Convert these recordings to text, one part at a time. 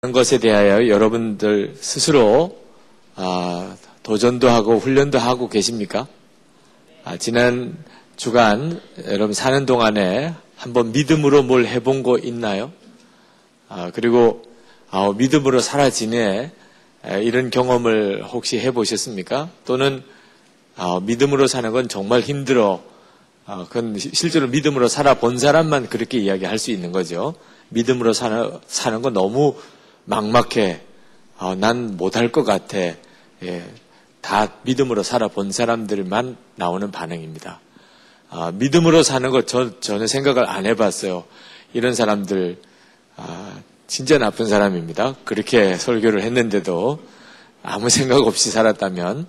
하는 것에 대하여 여러분들 스스로 도전도 하고 훈련도 하고 계십니까? 지난 주간 여러분 사는 동안에 한번 믿음으로 뭘 해본 거 있나요? 그리고 믿음으로 살아 지내 이런 경험을 혹시 해보셨습니까? 또는 믿음으로 사는 건 정말 힘들어. 그건 실제로 믿음으로 살아본 사람만 그렇게 이야기할 수 있는 거죠. 믿음으로 사는 건 너무 막막해. 난 못할 것 같아. 다 믿음으로 살아본 사람들만 나오는 반응입니다. 믿음으로 사는 거 전혀 생각을 안 해봤어요. 이런 사람들 진짜 나쁜 사람입니다. 그렇게 설교를 했는데도 아무 생각 없이 살았다면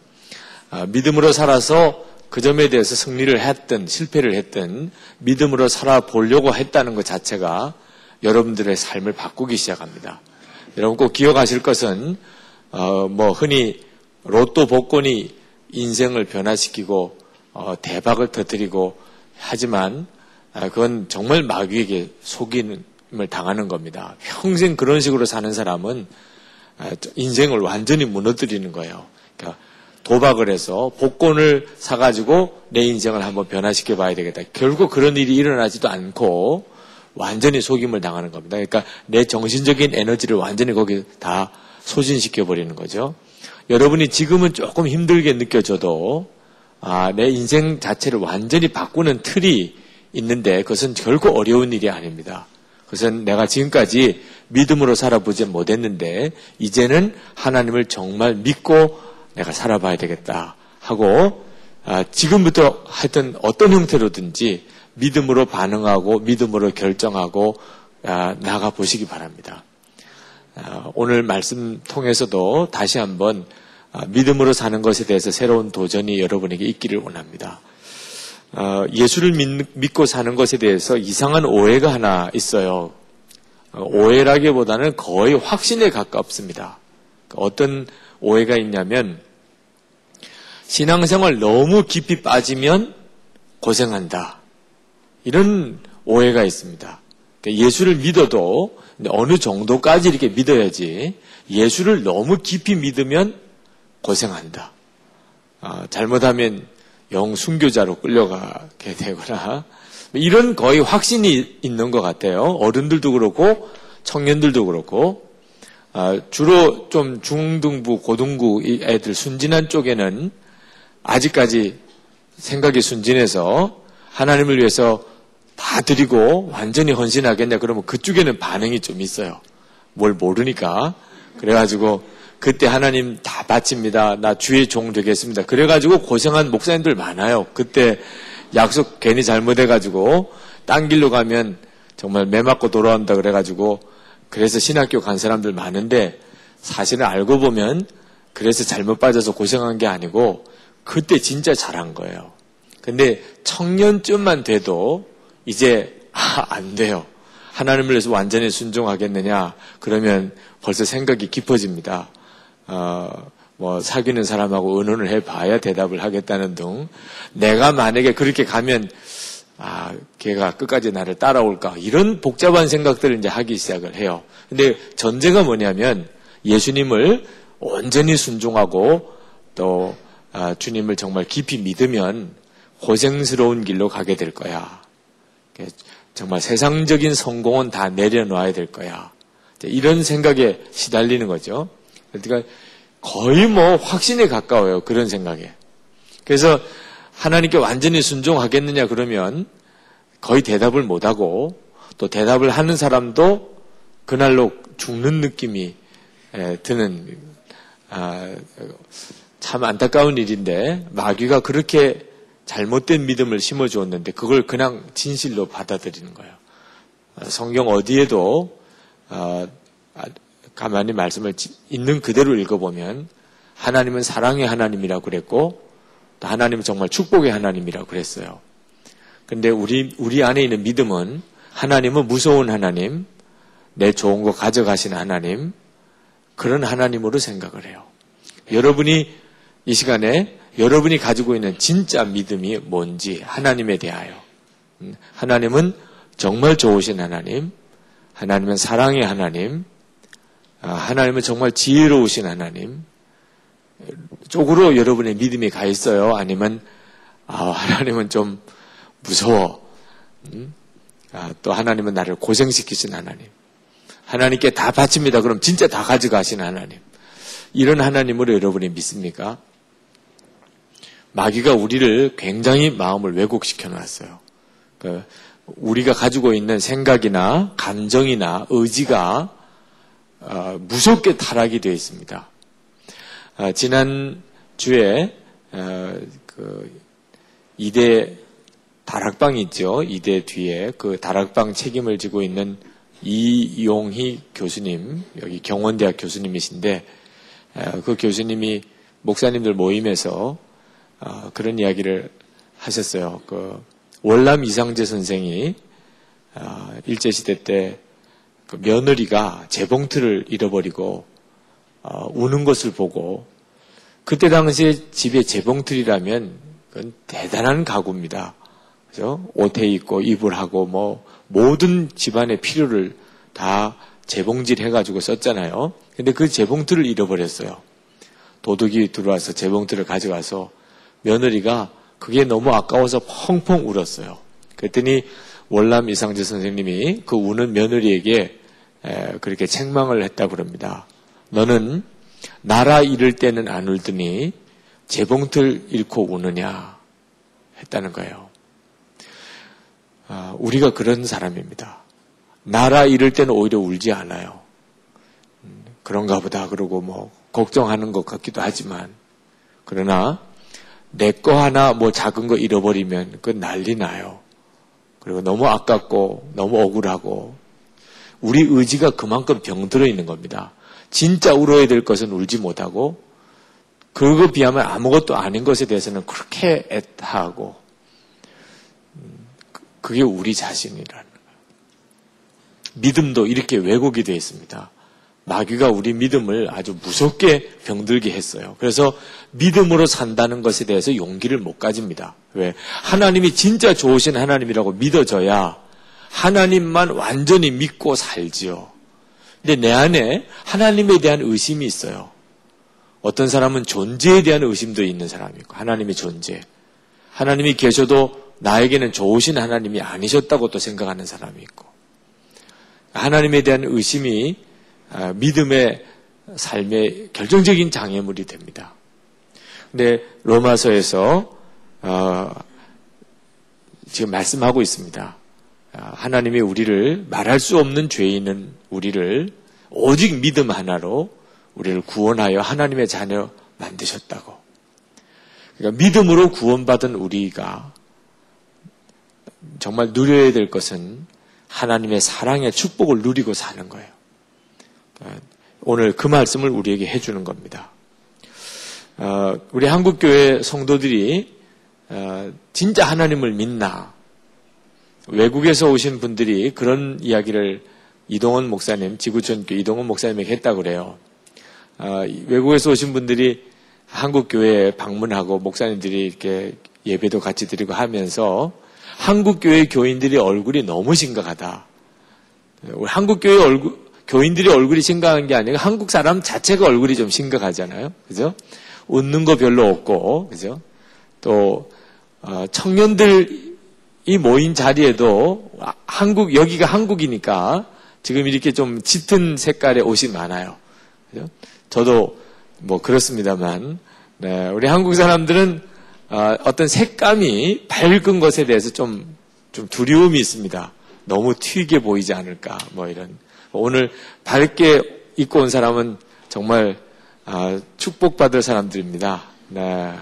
믿음으로 살아서 그 점에 대해서 승리를 했든 실패를 했든 믿음으로 살아보려고 했다는 것 자체가 여러분들의 삶을 바꾸기 시작합니다. 여러분 꼭 기억하실 것은 흔히 로또 복권이 인생을 변화시키고 대박을 터뜨리고 하지만 그건 정말 마귀에게 속임을 당하는 겁니다. 평생 그런 식으로 사는 사람은 인생을 완전히 무너뜨리는 거예요. 그러니까 도박을 해서 복권을 사가지고 내 인생을 한번 변화시켜 봐야 되겠다. 결국 그런 일이 일어나지도 않고 완전히 속임을 당하는 겁니다. 그러니까 내 정신적인 에너지를 완전히 거기 다 소진시켜 버리는 거죠. 여러분이 지금은 조금 힘들게 느껴져도 내 인생 자체를 완전히 바꾸는 틀이 있는데 그것은 결코 어려운 일이 아닙니다. 그것은 내가 지금까지 믿음으로 살아보지 못했는데 이제는 하나님을 정말 믿고 내가 살아봐야 되겠다 하고 지금부터 하여튼 어떤 형태로든지 믿음으로 반응하고 믿음으로 결정하고 나가 보시기 바랍니다. 오늘 말씀 통해서도 다시 한번 믿음으로 사는 것에 대해서 새로운 도전이 여러분에게 있기를 원합니다. 예수를 믿고 사는 것에 대해서 이상한 오해가 하나 있어요. 오해라기보다는 거의 확신에 가깝습니다. 어떤 오해가 있냐면 신앙생활 너무 깊이 빠지면 고생한다. 이런 오해가 있습니다. 예수를 믿어도 어느 정도까지 이렇게 믿어야지 예수를 너무 깊이 믿으면 고생한다. 잘못하면 영 순교자로 끌려가게 되거나 이런 거의 확신이 있는 것 같아요. 어른들도 그렇고 청년들도 그렇고 주로 좀 중등부, 고등부 애들 순진한 쪽에는 아직까지 생각이 순진해서 하나님을 위해서 다 드리고 완전히 헌신하겠냐 그러면 그쪽에는 반응이 좀 있어요. 뭘 모르니까. 그래가지고 그때 하나님 다 바칩니다. 나 주의 종 되겠습니다. 그래가지고 고생한 목사님들 많아요. 그때 약속 괜히 잘못해가지고 딴 길로 가면 정말 매 맞고 돌아온다 그래가지고 그래서 신학교 간 사람들 많은데 사실은 알고 보면 그래서 잘못 빠져서 고생한 게 아니고 그때 진짜 잘한 거예요. 근데 청년쯤만 돼도 이제 안 돼요. 하나님을 위해서 완전히 순종하겠느냐 그러면 벌써 생각이 깊어집니다. 사귀는 사람하고 의논을 해봐야 대답을 하겠다는 등 내가 만약에 그렇게 가면 걔가 끝까지 나를 따라올까 이런 복잡한 생각들을 이제 하기 시작을 해요. 근데 전제가 뭐냐면 예수님을 온전히 순종하고 또 주님을 정말 깊이 믿으면 고생스러운 길로 가게 될 거야. 정말 세상적인 성공은 다 내려놔야 될 거야. 이런 생각에 시달리는 거죠. 그러니까 거의 확신에 가까워요. 그런 생각에. 그래서 하나님께 완전히 순종하겠느냐 그러면 거의 대답을 못하고 또 대답을 하는 사람도 그날로 죽는 느낌이 드는 참 안타까운 일인데 마귀가 그렇게 잘못된 믿음을 심어주었는데 그걸 그냥 진실로 받아들이는 거예요. 성경 어디에도 가만히 말씀을 있는 그대로 읽어보면 하나님은 사랑의 하나님이라고 그랬고 또 하나님은 정말 축복의 하나님이라고 그랬어요. 그런데 우리 안에 있는 믿음은 하나님은 무서운 하나님, 내 좋은 거 가져가시는 하나님, 그런 하나님으로 생각을 해요. 여러분이 이 시간에 여러분이 가지고 있는 진짜 믿음이 뭔지 하나님에 대하여. 하나님은 정말 좋으신 하나님, 하나님은 사랑의 하나님, 하나님은 정말 지혜로우신 하나님 쪽으로 여러분의 믿음이 가 있어요? 아니면 하나님은 좀 무서워. 또 하나님은 나를 고생시키신 하나님. 하나님께 다 바칩니다. 그럼 진짜 다 가져가신 하나님. 이런 하나님으로 여러분이 믿습니까? 마귀가 우리를 굉장히 마음을 왜곡시켜 놨어요. 우리가 가지고 있는 생각이나 감정이나 의지가 무섭게 타락이 되어 있습니다. 지난 주에 이대 다락방이 있죠. 이대 뒤에 그 다락방 책임을 지고 있는 이용희 교수님, 여기 경원대학 교수님이신데 그 교수님이 목사님들 모임에서 그런 이야기를 하셨어요. 그 월남 이상재 선생이 일제시대 때 그 며느리가 재봉틀을 잃어버리고 우는 것을 보고 그때 당시에 집에 재봉틀이라면 그건 대단한 가구입니다. 그죠? 옷에 입고 이불하고 뭐 모든 집안의 필요를 다 재봉질 해가지고 썼잖아요. 근데 그 재봉틀을 잃어버렸어요. 도둑이 들어와서 재봉틀을 가져가서 며느리가 그게 너무 아까워서 펑펑 울었어요. 그랬더니 월남 이상재 선생님이 그 우는 며느리에게 그렇게 책망을 했다고 그럽니다. 너는 나라 잃을 때는 안 울더니 재봉틀 잃고 우느냐 했다는 거예요. 우리가 그런 사람입니다. 나라 잃을 때는 오히려 울지 않아요. 그런가 보다 그러고 뭐 걱정하는 것 같기도 하지만 그러나 내 거 하나 뭐 작은 거 잃어버리면 그건 난리 나요. 그리고 너무 아깝고 너무 억울하고 우리 의지가 그만큼 병들어 있는 겁니다. 진짜 울어야 될 것은 울지 못하고 그거 비하면 아무것도 아닌 것에 대해서는 그렇게 애타하고 그게 우리 자신이라는 거예요. 믿음도 이렇게 왜곡이 되어 있습니다. 마귀가 우리 믿음을 아주 무섭게 병들게 했어요. 그래서 믿음으로 산다는 것에 대해서 용기를 못 가집니다. 왜? 하나님이 진짜 좋으신 하나님이라고 믿어져야 하나님만 완전히 믿고 살지요. 근데 내 안에 하나님에 대한 의심이 있어요. 어떤 사람은 존재에 대한 의심도 있는 사람이 있고 하나님의 존재. 하나님이 계셔도 나에게는 좋으신 하나님이 아니셨다고 또 생각하는 사람이 있고 하나님에 대한 의심이 믿음의 삶의 결정적인 장애물이 됩니다. 근데 로마서에서 지금 말씀하고 있습니다. 하나님이 우리를 말할 수 없는 죄 있는 우리를 오직 믿음 하나로 우리를 구원하여 하나님의 자녀 만드셨다고. 그러니까 믿음으로 구원받은 우리가 정말 누려야 될 것은 하나님의 사랑의 축복을 누리고 사는 거예요. 오늘 그 말씀을 우리에게 해주는 겁니다. 우리 한국교회 성도들이 진짜 하나님을 믿나? 외국에서 오신 분들이 그런 이야기를 이동원 목사님, 지구촌교 이동원 목사님에게 했다고 그래요. 외국에서 오신 분들이 한국교회에 방문하고 목사님들이 이렇게 예배도 같이 드리고 하면서 한국교회 교인들이 얼굴이 너무 심각하다. 우리 한국교회 교인들이 얼굴이 심각한 게 아니라 한국 사람 자체가 얼굴이 좀 심각하잖아요. 그죠? 웃는 거 별로 없고, 그죠? 또, 청년들이 모인 자리에도 여기가 한국이니까 지금 이렇게 좀 짙은 색깔의 옷이 많아요. 그죠? 저도 뭐 그렇습니다만, 네, 우리 한국 사람들은 어떤 색감이 밝은 것에 대해서 좀 두려움이 있습니다. 너무 튀게 보이지 않을까, 뭐 이런. 오늘 밝게 입고 온 사람은 정말 축복받을 사람들입니다. 네.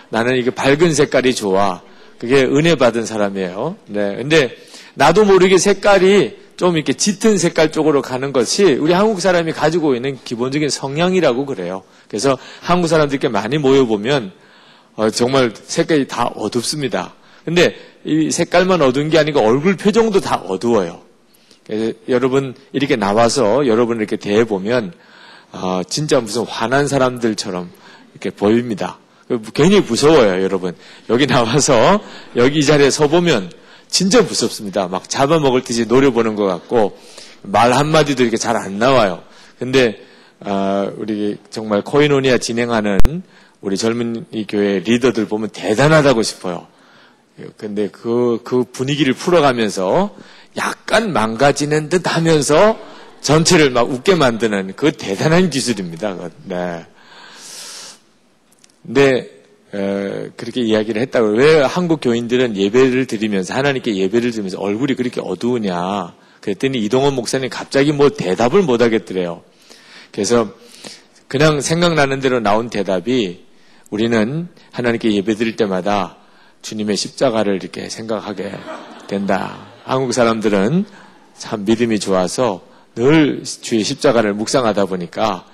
나는 이게 밝은 색깔이 좋아. 그게 은혜 받은 사람이에요. 네. 근데 나도 모르게 색깔이 좀 이렇게 짙은 색깔 쪽으로 가는 것이 우리 한국 사람이 가지고 있는 기본적인 성향이라고 그래요. 그래서 한국 사람들께 많이 모여보면 정말 색깔이 다 어둡습니다. 근데 이 색깔만 어두운 게 아니고 얼굴 표정도 다 어두워요. 그래서 여러분 이렇게 나와서 여러분 이렇게 대해보면 진짜 무슨 화난 사람들처럼 이렇게 보입니다. 괜히 무서워요, 여러분. 여기 나와서 여기 이 자리에 서보면 진짜 무섭습니다. 막 잡아먹을 듯이 노려보는 것 같고 말 한마디도 이렇게 잘 안 나와요. 근데 우리 정말 코이노니아 진행하는 우리 젊은이 교회 리더들 보면 대단하다고 싶어요. 근데 그 분위기를 풀어가면서 약간 망가지는 듯 하면서 전체를 막 웃게 만드는 그 대단한 기술입니다. 네. 근데 그렇게 이야기를 했다고. 왜 한국 교인들은 예배를 드리면서 하나님께 예배를 드리면서 얼굴이 그렇게 어두우냐. 그랬더니 이동원 목사님 갑자기 뭐 대답을 못 하겠더래요. 그래서 그냥 생각나는 대로 나온 대답이 우리는 하나님께 예배 드릴 때마다 주님의 십자가를 이렇게 생각하게 된다. 한국 사람들은 참 믿음이 좋아서 늘 주의 십자가를 묵상하다 보니까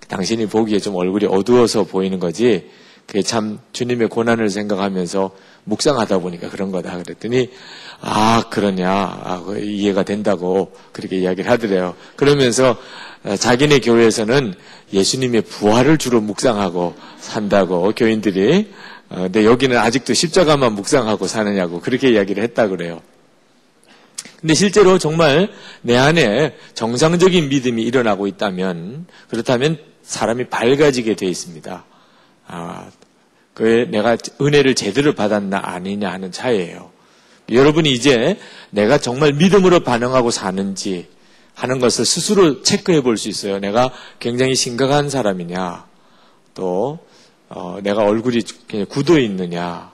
당신이 보기에 좀 얼굴이 어두워서 보이는 거지 그게 참 주님의 고난을 생각하면서 묵상하다 보니까 그런 거다. 그랬더니 그러냐. 이해가 된다고 그렇게 이야기를 하더래요. 그러면서 자기네 교회에서는 예수님의 부활을 주로 묵상하고 산다고 교인들이 근데 여기는 아직도 십자가만 묵상하고 사느냐고 그렇게 이야기를 했다 그래요. 근데 실제로 정말 내 안에 정상적인 믿음이 일어나고 있다면 그렇다면 사람이 밝아지게 돼 있습니다. 내가 은혜를 제대로 받았나 아니냐 하는 차이예요. 여러분이 이제 내가 정말 믿음으로 반응하고 사는지 하는 것을 스스로 체크해 볼 수 있어요. 내가 굉장히 심각한 사람이냐, 또 내가 얼굴이 그냥 굳어 있느냐,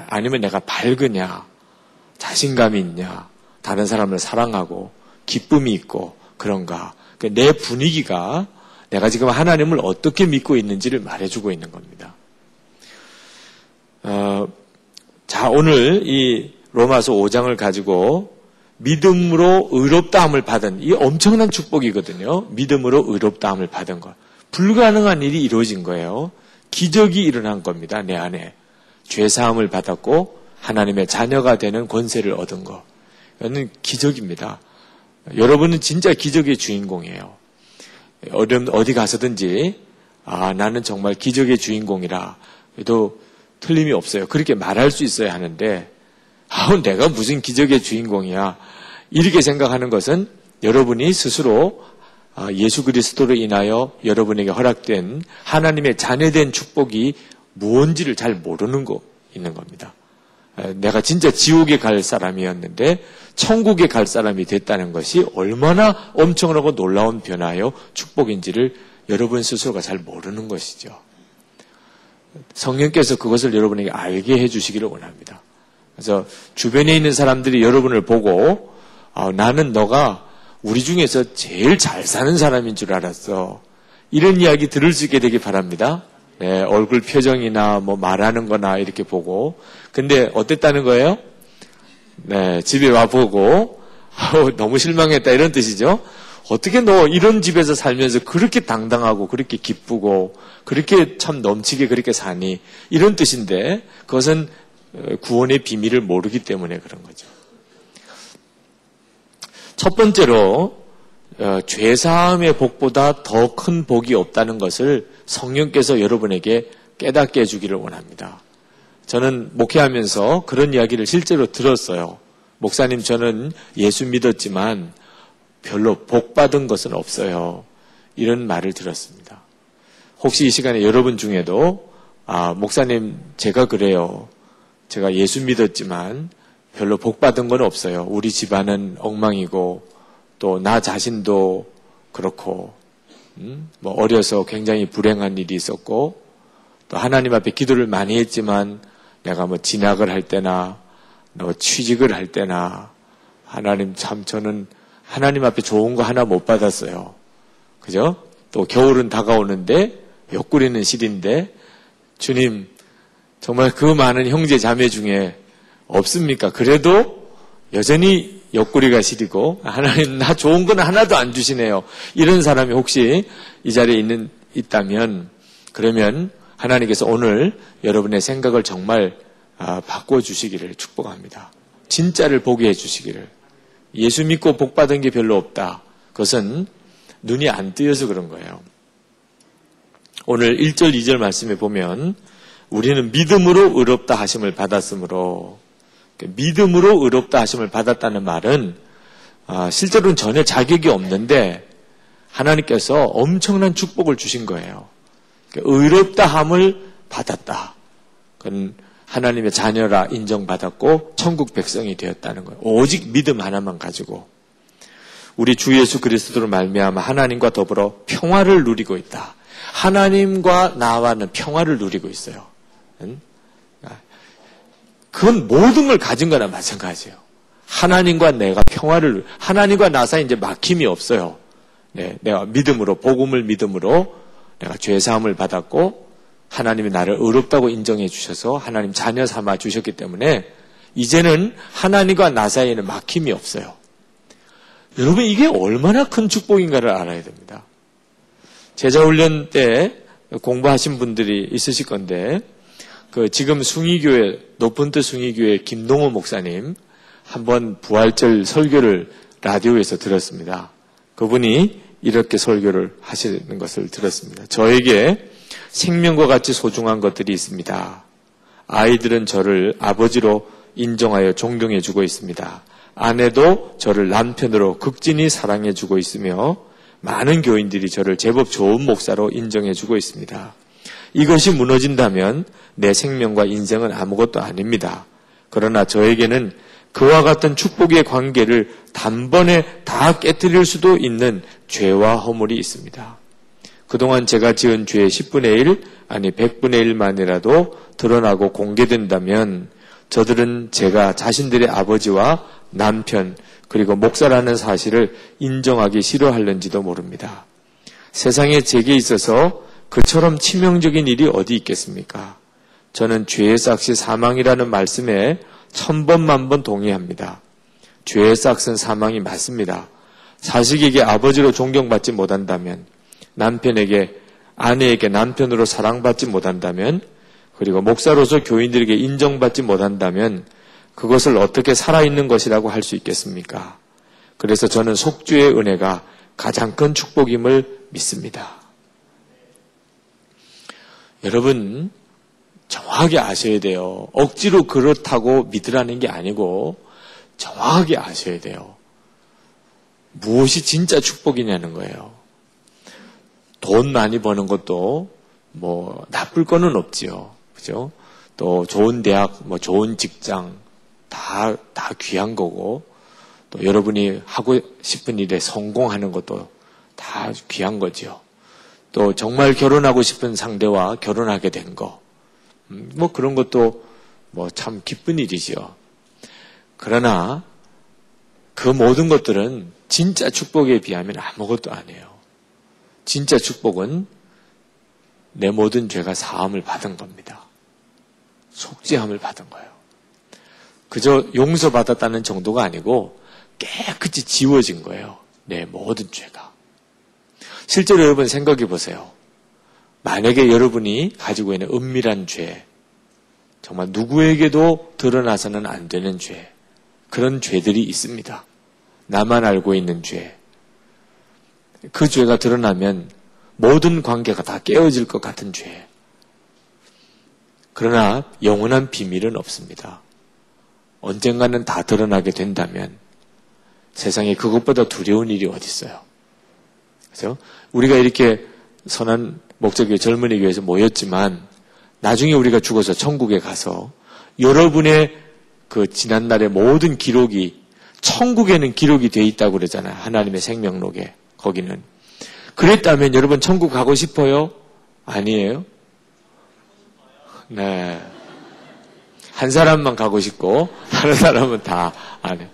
아니면 내가 밝으냐, 자신감이 있냐, 다른 사람을 사랑하고 기쁨이 있고 그런가. 내 분위기가 내가 지금 하나님을 어떻게 믿고 있는지를 말해주고 있는 겁니다. 자, 오늘 이 로마서 5장을 가지고 믿음으로 의롭다함을 받은 이 엄청난 축복이거든요. 믿음으로 의롭다함을 받은 것. 불가능한 일이 이루어진 거예요. 기적이 일어난 겁니다. 내 안에. 죄사함을 받았고 하나님의 자녀가 되는 권세를 얻은 것. 이거는 기적입니다. 여러분은 진짜 기적의 주인공이에요. 어디 가서든지 나는 정말 기적의 주인공이라 그래도 틀림이 없어요. 그렇게 말할 수 있어야 하는데 내가 무슨 기적의 주인공이야. 이렇게 생각하는 것은 여러분이 스스로 예수 그리스도로 인하여 여러분에게 허락된 하나님의 자녀된 축복이 무언지를 잘 모르는 거 있는 겁니다. 내가 진짜 지옥에 갈 사람이었는데 천국에 갈 사람이 됐다는 것이 얼마나 엄청나고 놀라운 변화요 축복인지를 여러분 스스로가 잘 모르는 것이죠. 성령께서 그것을 여러분에게 알게 해주시기를 원합니다. 그래서 주변에 있는 사람들이 여러분을 보고 나는 너가 우리 중에서 제일 잘 사는 사람인 줄 알았어. 이런 이야기 들을 수 있게 되기 바랍니다. 네, 얼굴 표정이나 뭐 말하는 거나 이렇게 보고. 근데 어땠다는 거예요? 네, 집에 와보고 너무 실망했다 이런 뜻이죠. 어떻게 너 이런 집에서 살면서 그렇게 당당하고 그렇게 기쁘고 그렇게 참 넘치게 그렇게 사니 이런 뜻인데 그것은 구원의 비밀을 모르기 때문에 그런 거죠. 첫 번째로 죄사함의 복보다 더 큰 복이 없다는 것을 성령께서 여러분에게 깨닫게 해주기를 원합니다. 저는 목회하면서 그런 이야기를 실제로 들었어요. 목사님, 저는 예수 믿었지만 별로 복 받은 것은 없어요. 이런 말을 들었습니다. 혹시 이 시간에 여러분 중에도 목사님, 제가 그래요. 제가 예수 믿었지만 별로 복 받은 건 없어요. 우리 집안은 엉망이고 또 나 자신도 그렇고 뭐 어려서 굉장히 불행한 일이 있었고 또 하나님 앞에 기도를 많이 했지만 내가 뭐 진학을 할 때나 취직을 할 때나 하나님 참 저는 하나님 앞에 좋은 거 하나 못 받았어요. 그죠? 또 겨울은 다가오는데 옆구리는 시린데 주님 정말 그 많은 형제 자매 중에 없습니까? 그래도 여전히 옆구리가 시리고 하나님 나 좋은 건 하나도 안 주시네요. 이런 사람이 혹시 이 자리에 있다면 그러면 하나님께서 오늘 여러분의 생각을 정말 바꿔주시기를 축복합니다. 진짜를 보게 해주시기를. 예수 믿고 복 받은 게 별로 없다. 그것은 눈이 안 뜨여서 그런 거예요. 오늘 1절 2절 말씀에 보면 우리는 믿음으로 의롭다 하심을 받았으므로 믿음으로 의롭다 하심을 받았다는 말은 실제로는 전혀 자격이 없는데 하나님께서 엄청난 축복을 주신 거예요. 의롭다함을 받았다. 그건 하나님의 자녀라 인정받았고 천국 백성이 되었다는 거예요. 오직 믿음 하나만 가지고 우리 주 예수 그리스도로 말미암아 하나님과 더불어 평화를 누리고 있다. 하나님과 나와는 평화를 누리고 있어요. 그건 모든 걸 가진 거나 마찬가지예요. 하나님과 내가 평화를, 하나님과 나 사이 이제 막힘이 없어요. 네, 내가 믿음으로, 복음을 믿음으로 내가 죄사함을 받았고 하나님이 나를 의롭다고 인정해 주셔서 하나님 자녀 삼아 주셨기 때문에 이제는 하나님과 나 사이에는 막힘이 없어요. 여러분 이게 얼마나 큰 축복인가를 알아야 됩니다. 제자훈련 때 공부하신 분들이 있으실 건데 지금 숭의교회 높은 뜻 숭의교회 김동호 목사님 한번 부활절 설교를 라디오에서 들었습니다. 그분이 이렇게 설교를 하시는 것을 들었습니다. 저에게 생명과 같이 소중한 것들이 있습니다. 아이들은 저를 아버지로 인정하여 존경해 주고 있습니다. 아내도 저를 남편으로 극진히 사랑해 주고 있으며 많은 교인들이 저를 제법 좋은 목사로 인정해 주고 있습니다. 이것이 무너진다면 내 생명과 인생은 아무것도 아닙니다. 그러나 저에게는 그와 같은 축복의 관계를 단번에 다 깨뜨릴 수도 있는 죄와 허물이 있습니다. 그동안 제가 지은 죄의 10분의 1, 아니 100분의 1만이라도 드러나고 공개된다면 저들은 제가 자신들의 아버지와 남편 그리고 목사라는 사실을 인정하기 싫어할는지도 모릅니다. 세상에 제게 있어서 그처럼 치명적인 일이 어디 있겠습니까? 저는 죄의 삭시 사망이라는 말씀에 1000번 동의합니다. 죄의 삭은 사망이 맞습니다. 자식에게 아버지로 존경받지 못한다면, 남편에게 아내에게 남편으로 사랑받지 못한다면, 그리고 목사로서 교인들에게 인정받지 못한다면 그것을 어떻게 살아있는 것이라고 할 수 있겠습니까? 그래서 저는 속주의 은혜가 가장 큰 축복임을 믿습니다. 여러분 정확하게 아셔야 돼요. 억지로 그렇다고 믿으라는 게 아니고 정확하게 아셔야 돼요. 무엇이 진짜 축복이냐는 거예요. 돈 많이 버는 것도 뭐 나쁠 거는 없지요. 그죠? 또 좋은 대학, 뭐 좋은 직장 다 귀한 거고 또 여러분이 하고 싶은 일에 성공하는 것도 다 귀한 거죠. 또 정말 결혼하고 싶은 상대와 결혼하게 된 거, 뭐 그런 것도 뭐 참 기쁜 일이죠. 그러나 그 모든 것들은 진짜 축복에 비하면 아무것도 아니에요. 진짜 축복은 내 모든 죄가 사함을 받은 겁니다. 속죄함을 받은 거예요. 그저 용서받았다는 정도가 아니고 깨끗이 지워진 거예요. 내 모든 죄가. 실제로 여러분 생각해 보세요. 만약에 여러분이 가지고 있는 은밀한 죄, 정말 누구에게도 드러나서는 안 되는 죄, 그런 죄들이 있습니다. 나만 알고 있는 죄. 그 죄가 드러나면 모든 관계가 다 깨어질 것 같은 죄. 그러나 영원한 비밀은 없습니다. 언젠가는 다 드러나게 된다면 세상에 그것보다 두려운 일이 어디 있어요. 그렇죠? 우리가 이렇게 선한 목적의 젊은이 교회에서 모였지만 나중에 우리가 죽어서 천국에 가서 여러분의 그 지난날의 모든 기록이 천국에는 기록이 돼 있다고 그러잖아요. 하나님의 생명록에. 거기는. 그랬다면 여러분 천국 가고 싶어요? 아니에요? 네. 한 사람만 가고 싶고 다른 사람은 다 안 해요.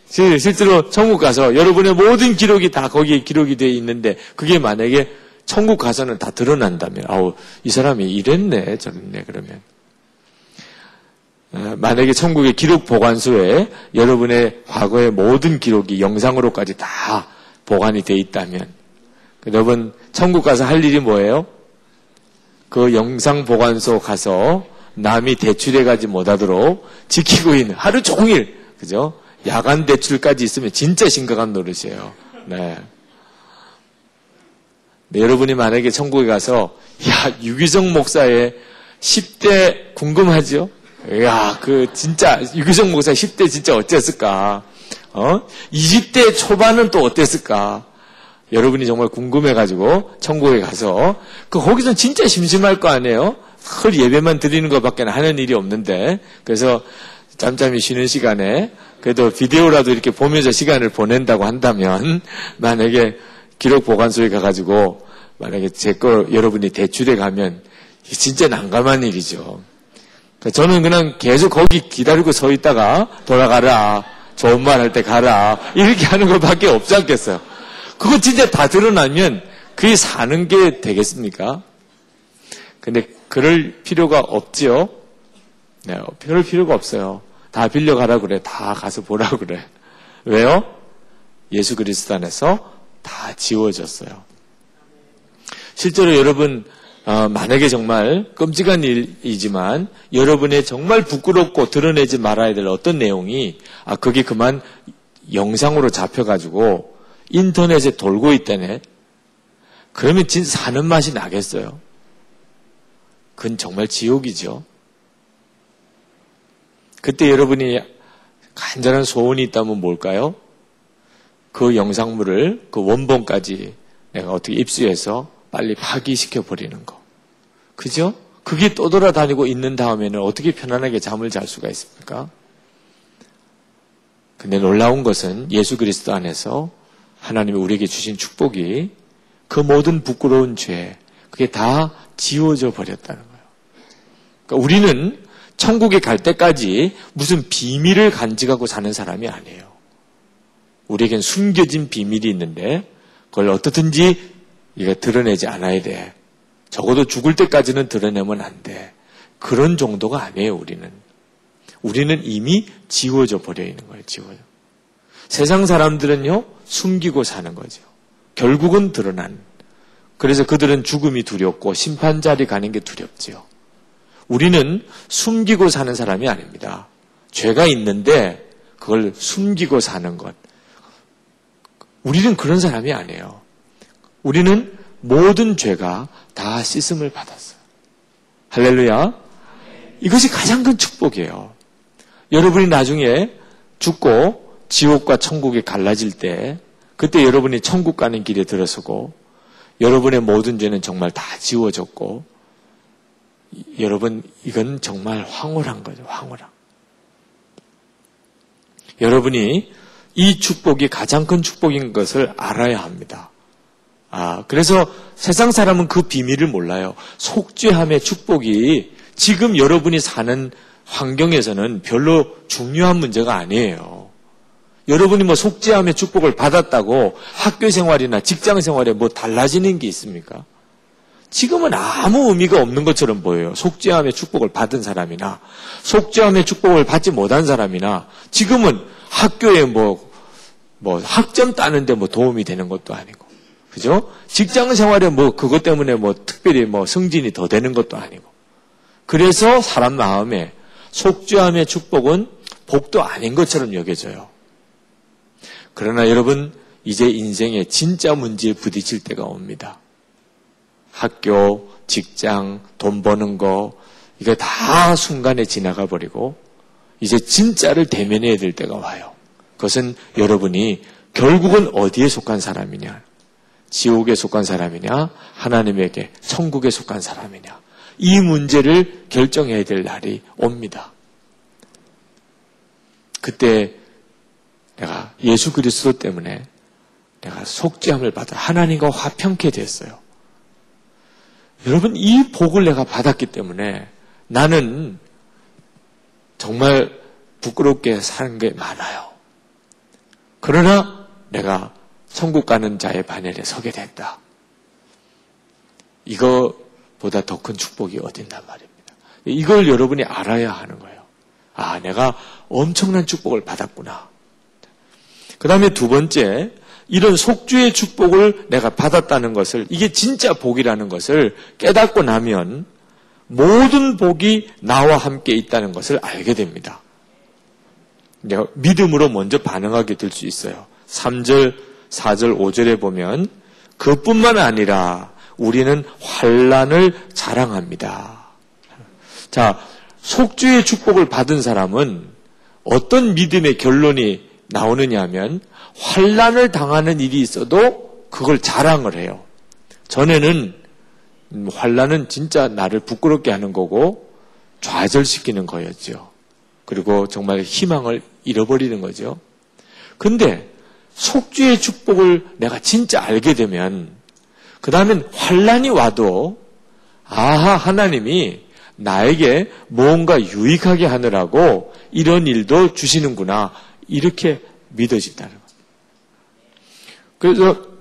실제로 천국 가서 여러분의 모든 기록이 다 거기에 기록이 되어 있는데 그게 만약에 천국 가서는 다 드러난다면 아우 이 사람이 이랬네 저랬네 그러면 만약에 천국의 기록 보관소에 여러분의 과거의 모든 기록이 영상으로까지 다 보관이 되어 있다면 여러분 천국 가서 할 일이 뭐예요? 그 영상 보관소 가서 남이 대출해가지 못하도록 지키고 있는 하루 종일 그죠? 야간 대출까지 있으면 진짜 심각한 노릇이에요. 네. 네, 여러분이 만약에 천국에 가서 유기성 목사의 10대 궁금하죠? 진짜 유기성 목사 10대 진짜 어땠을까? 20대 초반은 또 어땠을까? 여러분이 정말 궁금해가지고 천국에 가서 거기서 진짜 심심할 거 아니에요? 헐 예배만 드리는 것밖에 하는 일이 없는데 그래서 짬짬이 쉬는 시간에 그래도 비디오라도 이렇게 보면서 시간을 보낸다고 한다면 만약에 기록 보관소에 가가지고 만약에 제 거 여러분이 대출해 가면 진짜 난감한 일이죠. 저는 그냥 계속 거기 기다리고 서 있다가 돌아가라 좋은 말 할 때 가라 이렇게 하는 것밖에 없지 않겠어요. 그거 진짜 다 드러나면 그게 사는 게 되겠습니까? 근데 그럴 필요가 없지요. 네, 그럴 필요가 없어요. 다 빌려가라 그래. 다 가서 보라 그래. 왜요? 예수 그리스도 안에서 다 지워졌어요. 실제로 여러분 만약에 정말 끔찍한 일이지만 여러분의 정말 부끄럽고 드러내지 말아야 될 어떤 내용이 그게 그만 영상으로 잡혀가지고 인터넷에 돌고 있다네. 그러면 진짜 사는 맛이 나겠어요? 그건 정말 지옥이죠. 그때 여러분이 간절한 소원이 있다면 뭘까요? 그 영상물을 그 원본까지 내가 어떻게 입수해서 빨리 파기시켜버리는 거. 그죠? 그게 떠돌아다니고 있는 다음에는 어떻게 편안하게 잠을 잘 수가 있습니까? 근데 놀라운 것은 예수 그리스도 안에서 하나님이 우리에게 주신 축복이 그 모든 부끄러운 죄, 그게 다 지워져 버렸다는 거예요. 그러니까 우리는 천국에 갈 때까지 무슨 비밀을 간직하고 사는 사람이 아니에요. 우리에겐 숨겨진 비밀이 있는데 그걸 어떻든지 이거 드러내지 않아야 돼. 적어도 죽을 때까지는 드러내면 안 돼. 그런 정도가 아니에요, 우리는. 우리는 이미 지워져 버려 있는 거예요, 지워져. 세상 사람들은요, 숨기고 사는 거죠. 결국은 드러난. 그래서 그들은 죽음이 두렵고 심판자리 가는 게 두렵지요. 우리는 숨기고 사는 사람이 아닙니다. 죄가 있는데 그걸 숨기고 사는 것. 우리는 그런 사람이 아니에요. 우리는 모든 죄가 다 씻음을 받았어요. 할렐루야. 이것이 가장 큰 축복이에요. 여러분이 나중에 죽고 지옥과 천국이 갈라질 때 그때 여러분이 천국 가는 길에 들어서고 여러분의 모든 죄는 정말 다 지워졌고 여러분 이건 정말 황홀한 거죠. 황홀한. 여러분이 이 축복이 가장 큰 축복인 것을 알아야 합니다. 그래서 세상 사람은 그 비밀을 몰라요. 속죄함의 축복이 지금 여러분이 사는 환경에서는 별로 중요한 문제가 아니에요. 여러분이 뭐 속죄함의 축복을 받았다고 학교 생활이나 직장 생활에 뭐 달라지는 게 있습니까? 지금은 아무 의미가 없는 것처럼 보여요. 속죄함의 축복을 받은 사람이나 속죄함의 축복을 받지 못한 사람이나 지금은 학교에 뭐 학점 따는데 뭐 도움이 되는 것도 아니고, 그죠? 직장 생활에 뭐 그것 때문에 뭐 특별히 뭐 승진이 더 되는 것도 아니고. 그래서 사람 마음에 속죄함의 축복은 복도 아닌 것처럼 여겨져요. 그러나 여러분, 이제 인생의 진짜 문제에 부딪힐 때가 옵니다. 학교, 직장, 돈 버는 거, 이거 다 순간에 지나가 버리고 이제 진짜를 대면해야 될 때가 와요. 그것은 여러분이 결국은 어디에 속한 사람이냐? 지옥에 속한 사람이냐? 하나님에게 천국에 속한 사람이냐? 이 문제를 결정해야 될 날이 옵니다. 그때 내가 예수 그리스도 때문에 내가 속죄함을 받아 하나님과 화평케 됐어요. 여러분, 이 복을 내가 받았기 때문에 나는 정말 부끄럽게 사는 게 많아요. 그러나 내가 천국 가는 자의 반열에 서게 됐다. 이거보다 더 큰 축복이 어딘단 말입니다. 이걸 여러분이 알아야 하는 거예요. 내가 엄청난 축복을 받았구나. 그 다음에 두 번째, 이런 속죄의 축복을 내가 받았다는 것을, 이게 진짜 복이라는 것을 깨닫고 나면 모든 복이 나와 함께 있다는 것을 알게 됩니다. 내가 믿음으로 먼저 반응하게 될 수 있어요. 3절, 4절, 5절에 보면 그뿐만 아니라 우리는 환난을 자랑합니다. 자, 속죄의 축복을 받은 사람은 어떤 믿음의 결론이 나오느냐 하면 환난을 당하는 일이 있어도 그걸 자랑을 해요. 전에는 환난은 진짜 나를 부끄럽게 하는 거고 좌절시키는 거였죠. 그리고 정말 희망을 잃어버리는 거죠. 근데 속죄의 축복을 내가 진짜 알게 되면 그 다음엔 환난이 와도 아하, 하나님이 나에게 뭔가 유익하게 하느라고 이런 일도 주시는구나, 이렇게 믿어진다는 거예요. 그래서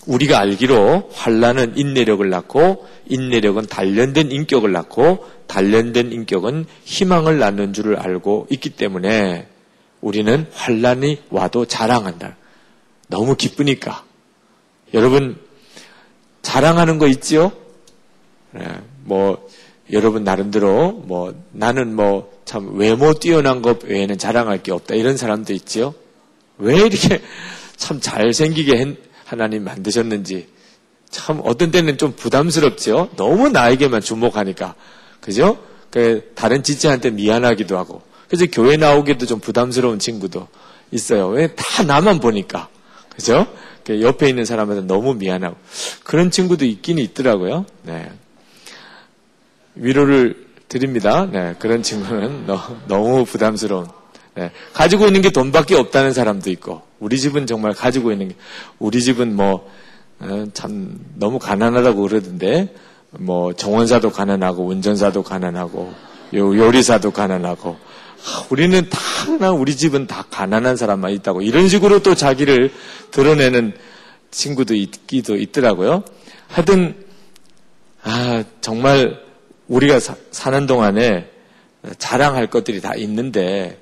우리가 알기로 환난은 인내력을 낳고 인내력은 단련된 인격을 낳고 단련된 인격은 희망을 낳는 줄을 알고 있기 때문에 우리는 환난이 와도 자랑한다. 너무 기쁘니까. 여러분 자랑하는 거 있지요? 여러분 나름대로 나는 참 외모 뛰어난 것 외에는 자랑할 게 없다, 이런 사람도 있지요? 왜 이렇게 참 잘생기게 하나님 만드셨는지 참 어떤 때는 좀 부담스럽죠. 너무 나에게만 주목하니까. 그죠? 다른 지체한테 미안하기도 하고. 그래서 교회 나오기도 좀 부담스러운 친구도 있어요. 왜? 다 나만 보니까. 그죠? 옆에 있는 사람한테 너무 미안하고. 그런 친구도 있긴 있더라고요. 네. 위로를 드립니다. 네. 그런 친구는 너무 부담스러운. 네. 가지고 있는 게 돈밖에 없다는 사람도 있고, 우리 집은 정말 가지고 있는 게, 우리 집은 참 너무 가난하다고 그러던데, 정원사도 가난하고, 운전사도 가난하고, 요리사도 가난하고, 우리는 우리 집은 다 가난한 사람만 있다고, 이런 식으로 또 자기를 드러내는 친구도 있기도 있더라고요. 하여튼, 정말 우리가 사는 동안에 자랑할 것들이 다 있는데,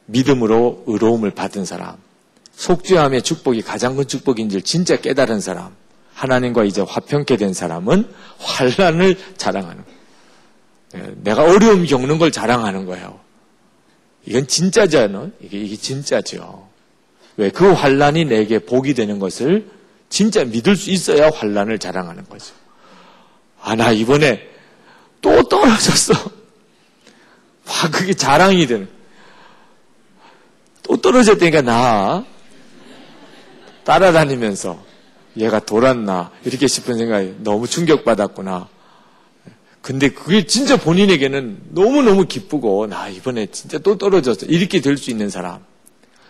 믿음으로 의로움을 받은 사람, 속죄함의 축복이 가장 큰 축복인 줄 진짜 깨달은 사람, 하나님과 이제 화평케 된 사람은 환난을 자랑하는 거예요. 내가 어려움 겪는 걸 자랑하는 거예요. 이건 진짜잖아요. 이게 진짜죠. 왜? 그 환난이 내게 복이 되는 것을 진짜 믿을 수 있어야 환난을 자랑하는 거죠. 나 이번에 또 떨어졌어. 그게 자랑이 되는 거예요. 또 떨어졌다니까 나 따라다니면서 얘가 돌았나 이렇게 싶은 생각이, 너무 충격받았구나. 근데 그게 진짜 본인에게는 너무너무 기쁘고, 나 이번에 진짜 또 떨어졌어, 이렇게 될 수 있는 사람,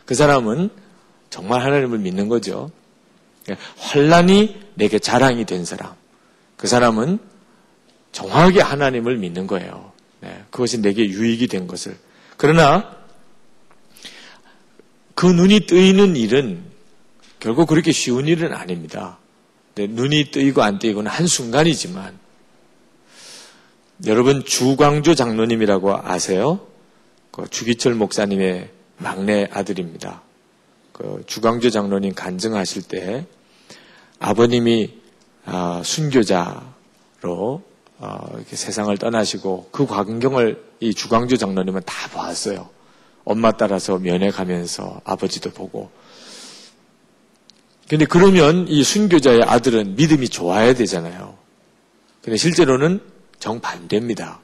그 사람은 정말 하나님을 믿는 거죠. 환난이 내게 자랑이 된 사람, 그 사람은 정확하게 하나님을 믿는 거예요. 그것이 내게 유익이 된 것을. 그러나 그 눈이 뜨이는 일은 결국 그렇게 쉬운 일은 아닙니다. 눈이 뜨이고 안 뜨이고는 한순간이지만, 여러분 주광조 장로님이라고 아세요? 주기철 목사님의 막내 아들입니다. 주광조 장로님 간증하실 때 아버님이 순교자로 이렇게 세상을 떠나시고 그 광경을 이 주광조 장로님은 다 보았어요. 엄마 따라서 면회 가면서 아버지도 보고. 근데 그러면 이 순교자의 아들은 믿음이 좋아야 되잖아요. 근데 실제로는 정반대입니다.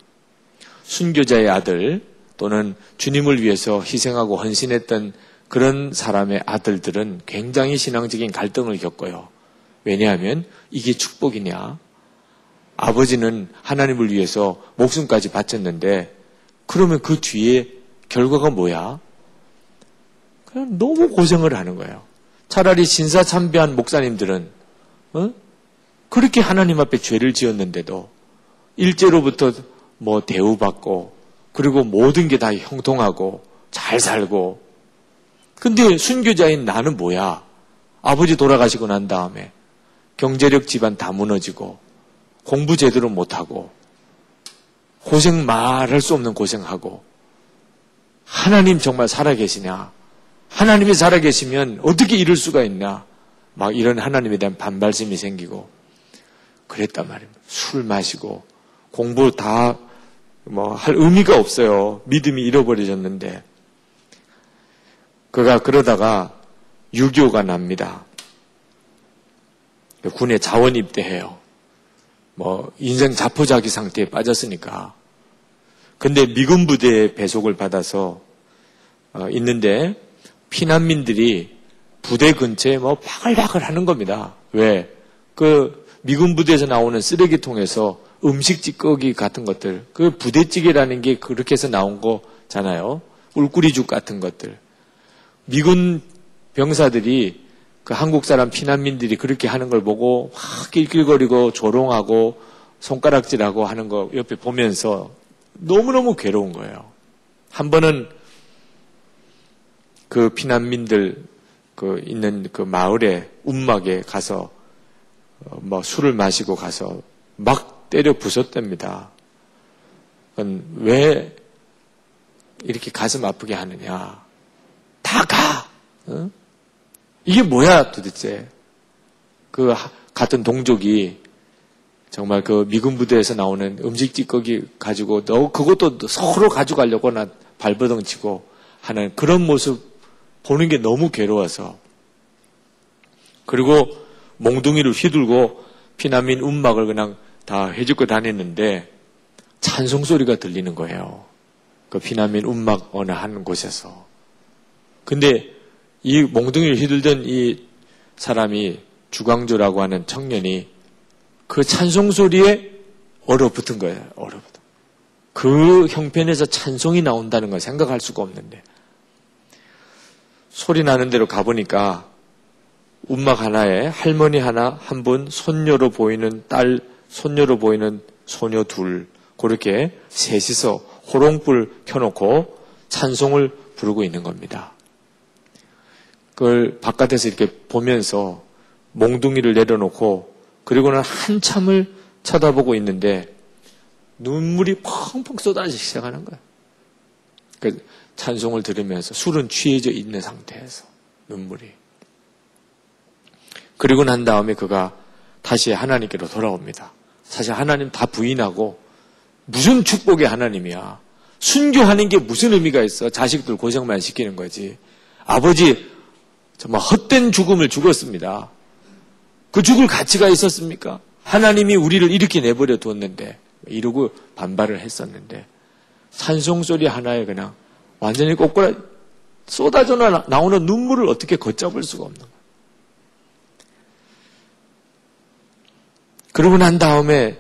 순교자의 아들 또는 주님을 위해서 희생하고 헌신했던 그런 사람의 아들들은 굉장히 신앙적인 갈등을 겪어요. 왜냐하면 이게 축복이냐? 아버지는 하나님을 위해서 목숨까지 바쳤는데 그러면 그 뒤에 결과가 뭐야? 그냥 너무 고생을 하는 거예요. 차라리 신사참배한 목사님들은 그렇게 하나님 앞에 죄를 지었는데도 일제로부터 대우받고, 그리고 모든 게 다 형통하고 잘 살고. 근데 순교자인 나는 뭐야? 아버지 돌아가시고 난 다음에 경제력 집안 다 무너지고 공부 제대로 못하고 고생 말할 수 없는 고생하고, 하나님 정말 살아계시냐? 하나님이 살아계시면 어떻게 이럴 수가 있냐? 막 이런 하나님에 대한 반발심이 생기고 그랬단 말입니다. 술 마시고 공부 다 할 의미가 없어요. 믿음이 잃어버려졌는데. 그가 그러다가 6.25가 납니다. 군에 자원 입대해요. 인생 자포자기 상태에 빠졌으니까. 근데 미군 부대에 배속을 받아서 있는데 피난민들이 부대 근처에 뭐 바글바글 하는 겁니다. 왜? 그 미군 부대에서 나오는 쓰레기통에서 음식 찌꺼기 같은 것들, 그 부대찌개라는 게 그렇게 해서 나온 거잖아요. 울꾸리죽 같은 것들. 미군 병사들이 그 한국 사람 피난민들이 그렇게 하는 걸 보고 막 낄낄거리고 조롱하고 손가락질하고 하는 거 옆에 보면서 너무너무 괴로운 거예요. 한 번은 그 피난민들 그 있는 그 마을에 움막에 가서 뭐 술을 마시고 가서 막 때려 부쉈답니다. 왜 이렇게 가슴 아프게 하느냐? 다 가! 어? 이게 뭐야 도대체? 그 같은 동족이 정말 그 미군 부대에서 나오는 음식 찌꺼기 가지고 너 그것도 서로 가져가려고 나 발버둥 치고 하는 그런 모습 보는 게 너무 괴로워서 그리고 몽둥이를 휘둘고 피난민 움막을 그냥 다 해집고 다녔는데 찬송 소리가 들리는 거예요. 그 피난민 움막 어느 한 곳에서. 근데 이 몽둥이를 휘둘던 이 사람이 주광조라고 하는 청년이 그 찬송 소리에 얼어붙은 거예요. 얼어붙은. 그 형편에서 찬송이 나온다는 걸 생각할 수가 없는데 소리 나는 대로 가보니까 움막 하나에 할머니 하나, 한 분, 손녀로 보이는 딸, 손녀로 보이는 소녀 둘, 그렇게 셋이서 호롱불 켜놓고 찬송을 부르고 있는 겁니다. 그걸 바깥에서 이렇게 보면서 몽둥이를 내려놓고 그리고는 한참을 쳐다보고 있는데 눈물이 펑펑 쏟아지기 시작하는 거예요. 그 찬송을 들으면서 술은 취해져 있는 상태에서 눈물이. 그리고 난 다음에 그가 다시 하나님께로 돌아옵니다. 사실 하나님 다 부인하고 무슨 축복의 하나님이야. 순교하는 게 무슨 의미가 있어. 자식들 고생만 시키는 거지. 아버지 정말 헛된 죽음을 죽었습니다. 그 죽을 가치가 있었습니까? 하나님이 우리를 이렇게 내버려 뒀는데 이러고 반발을 했었는데 찬송소리 하나에 그냥 완전히 꼬꾸라 쏟아져 나오는 눈물을 어떻게 걷잡을 수가 없는 거예요. 그러고 난 다음에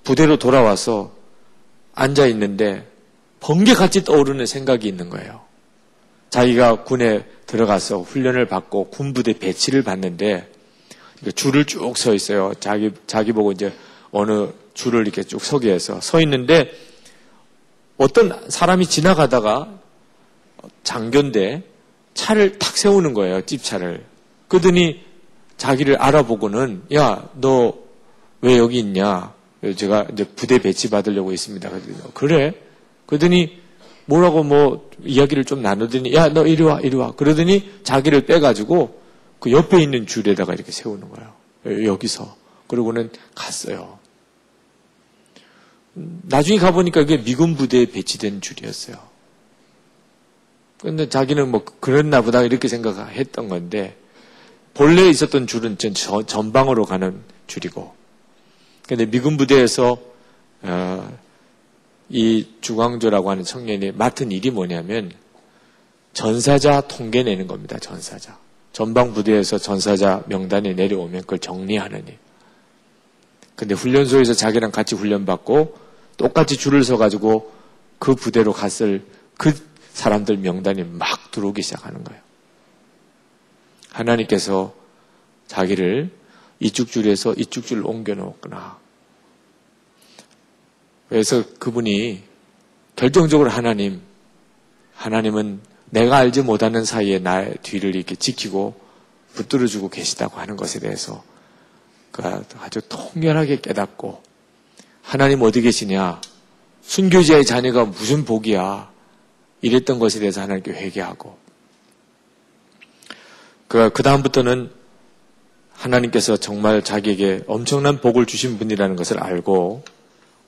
부대로 돌아와서 앉아 있는데 번개같이 떠오르는 생각이 있는 거예요. 자기가 군에 들어가서 훈련을 받고 군부대 배치를 받는데 줄을 쭉 서 있어요. 자기 보고 이제 어느 줄을 이렇게 쭉 서게 해서 서 있는데 어떤 사람이 지나가다가 장교인데 차를 탁 세우는 거예요. 집차를. 그러더니 자기를 알아보고는 야, 너 왜 여기 있냐? 제가 이제 부대 배치 받으려고 있습니다. 그래? 그러더니 뭐라고 뭐 이야기를 좀 나누더니 야, 너 이리 와, 이리 와. 그러더니 자기를 빼가지고 그 옆에 있는 줄에다가 이렇게 세우는 거예요. 여기서. 그러고는 갔어요. 나중에 가보니까 그게 미군 부대에 배치된 줄이었어요. 근데 자기는 뭐 그랬나 보다 이렇게 생각했던 건데 본래 있었던 줄은 전방으로 가는 줄이고 근데 미군 부대에서 이 주광조라고 하는 청년이 맡은 일이 뭐냐면 전사자 통계 내는 겁니다. 전사자. 전방 부대에서 전사자 명단이 내려오면 그걸 정리하는 일. 근데 훈련소에서 자기랑 같이 훈련받고 똑같이 줄을 서가지고 그 부대로 갔을 그 사람들 명단이 막 들어오기 시작하는 거예요. 하나님께서 자기를 이쪽 줄에서 이쪽 줄로 옮겨놓았구나. 그래서 그분이 결정적으로 하나님은 내가 알지 못하는 사이에 나의 뒤를 이렇게 지키고 붙들어주고 계시다고 하는 것에 대해서 아주 통렬하게 깨닫고 하나님 어디 계시냐? 순교자의 자녀가 무슨 복이야? 이랬던 것에 대해서 하나님께 회개하고 그 다음부터는 하나님께서 정말 자기에게 엄청난 복을 주신 분이라는 것을 알고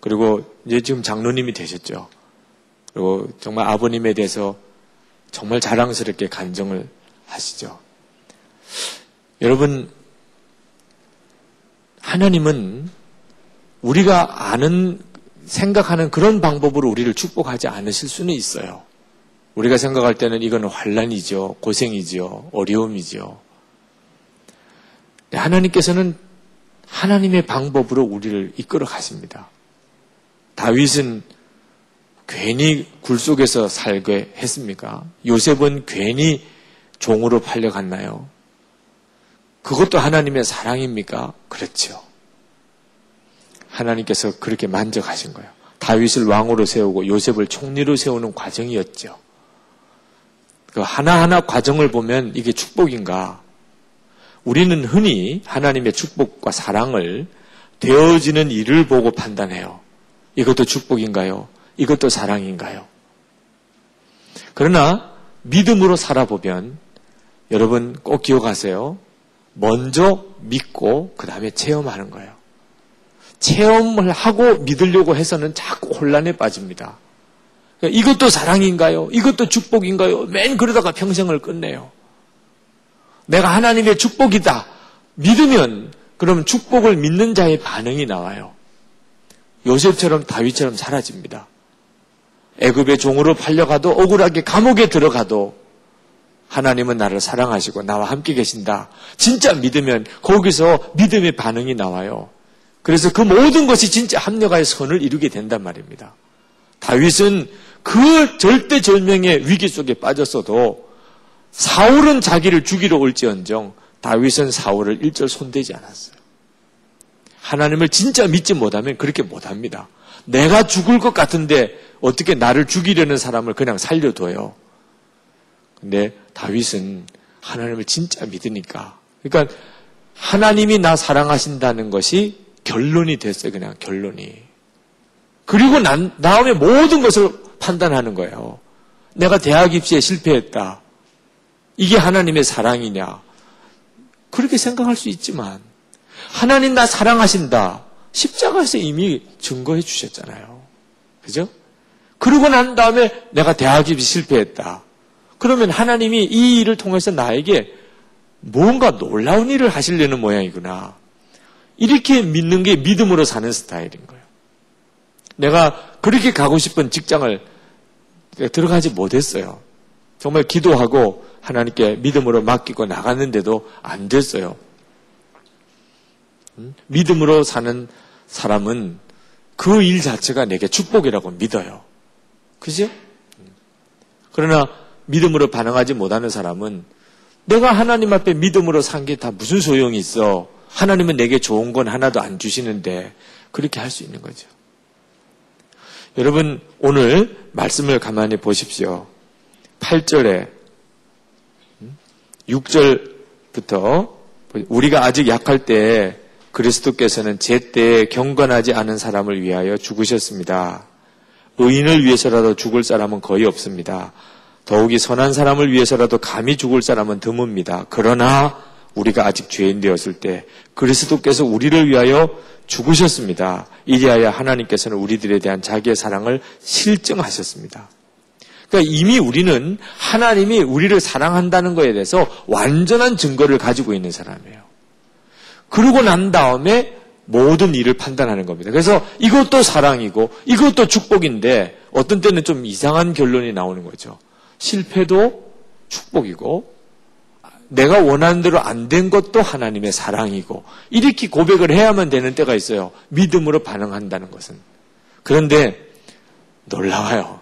그리고 이제 지금 장로님이 되셨죠. 그리고 정말 아버님에 대해서 정말 자랑스럽게 간증을 하시죠. 여러분, 하나님은 우리가 아는, 생각하는 그런 방법으로 우리를 축복하지 않으실 수는 있어요. 우리가 생각할 때는 이건 환난이죠, 고생이죠, 어려움이죠. 하나님께서는 하나님의 방법으로 우리를 이끌어 가십니다. 다윗은 괜히 굴 속에서 살게 했습니까? 요셉은 괜히 종으로 팔려갔나요? 그것도 하나님의 사랑입니까? 그렇죠. 하나님께서 그렇게 만족하신 거예요. 다윗을 왕으로 세우고 요셉을 총리로 세우는 과정이었죠. 그 하나하나 과정을 보면 이게 축복인가? 우리는 흔히 하나님의 축복과 사랑을 되어지는 일을 보고 판단해요. 이것도 축복인가요? 이것도 사랑인가요? 그러나 믿음으로 살아보면 여러분 꼭 기억하세요. 먼저 믿고 그 다음에 체험하는 거예요. 체험을 하고 믿으려고 해서는 자꾸 혼란에 빠집니다. 이것도 사랑인가요? 이것도 축복인가요? 맨 그러다가 평생을 끝내요. 내가 하나님의 축복이다. 믿으면 그럼 축복을 믿는 자의 반응이 나와요. 요셉처럼 다윗처럼 사라집니다. 애굽의 종으로 팔려가도 억울하게 감옥에 들어가도 하나님은 나를 사랑하시고 나와 함께 계신다. 진짜 믿으면 거기서 믿음의 반응이 나와요. 그래서 그 모든 것이 진짜 합력하여 선을 이루게 된단 말입니다. 다윗은 그 절대절명의 위기 속에 빠졌어도 사울은 자기를 죽이러 올지언정 다윗은 사울을 일절 손대지 않았어요. 하나님을 진짜 믿지 못하면 그렇게 못합니다. 내가 죽을 것 같은데 어떻게 나를 죽이려는 사람을 그냥 살려둬요. 근데 다윗은 하나님을 진짜 믿으니까. 그러니까 하나님이 나 사랑하신다는 것이 결론이 됐어요. 그냥 결론이. 그리고 난 다음에 모든 것을 판단하는 거예요. 내가 대학 입시에 실패했다. 이게 하나님의 사랑이냐. 그렇게 생각할 수 있지만 하나님 나 사랑하신다. 십자가에서 이미 증거해 주셨잖아요. 그죠? 그러고 난 다음에 내가 대학 입시 실패했다. 그러면 하나님이 이 일을 통해서 나에게 뭔가 놀라운 일을 하시려는 모양이구나. 이렇게 믿는 게 믿음으로 사는 스타일인 거예요. 내가 그렇게 가고 싶은 직장을 들어가지 못했어요. 정말 기도하고 하나님께 믿음으로 맡기고 나갔는데도 안 됐어요. 믿음으로 사는 사람은 그 일 자체가 내게 축복이라고 믿어요. 그죠? 그러나 믿음으로 반응하지 못하는 사람은 내가 하나님 앞에 믿음으로 산 게 다 무슨 소용이 있어. 하나님은 내게 좋은 건 하나도 안 주시는데 그렇게 할 수 있는 거죠. 여러분 오늘 말씀을 가만히 보십시오. 8절에 6절부터 우리가 아직 약할 때 그리스도께서는 제때에 경건하지 않은 사람을 위하여 죽으셨습니다. 의인을 위해서라도 죽을 사람은 거의 없습니다. 더욱이 선한 사람을 위해서라도 감히 죽을 사람은 드뭅니다. 그러나 우리가 아직 죄인 되었을 때 그리스도께서 우리를 위하여 죽으셨습니다. 이리하여 하나님께서는 우리들에 대한 자기의 사랑을 실증하셨습니다. 그러니까 이미 우리는 하나님이 우리를 사랑한다는 것에 대해서 완전한 증거를 가지고 있는 사람이에요. 그러고 난 다음에 모든 일을 판단하는 겁니다. 그래서 이것도 사랑이고 이것도 축복인데 어떤 때는 좀 이상한 결론이 나오는 거죠. 실패도 축복이고 내가 원하는 대로 안 된 것도 하나님의 사랑이고 이렇게 고백을 해야만 되는 때가 있어요. 믿음으로 반응한다는 것은. 그런데 놀라워요.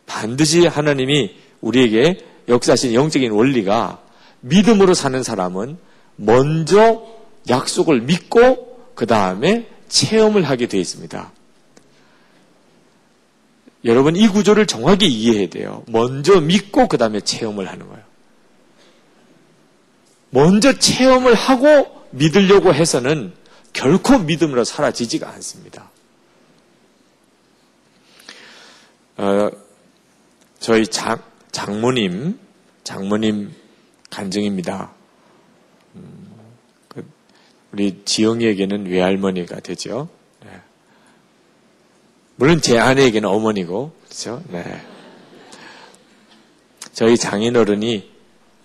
반드시 하나님이 우리에게 역사하신 영적인 원리가 믿음으로 사는 사람은 먼저 약속을 믿고 그 다음에 체험을 하게 되어 있습니다. 여러분 이 구조를 정확히 이해해야 돼요. 먼저 믿고 그 다음에 체험을 하는 거예요. 먼저 체험을 하고 믿으려고 해서는 결코 믿음으로 사라지지가 않습니다. 저희 장모님 간증입니다. 우리 지영이에게는 외할머니가 되죠. 네. 물론 제 아내에게는 어머니고, 그렇죠? 네. 저희 장인어른이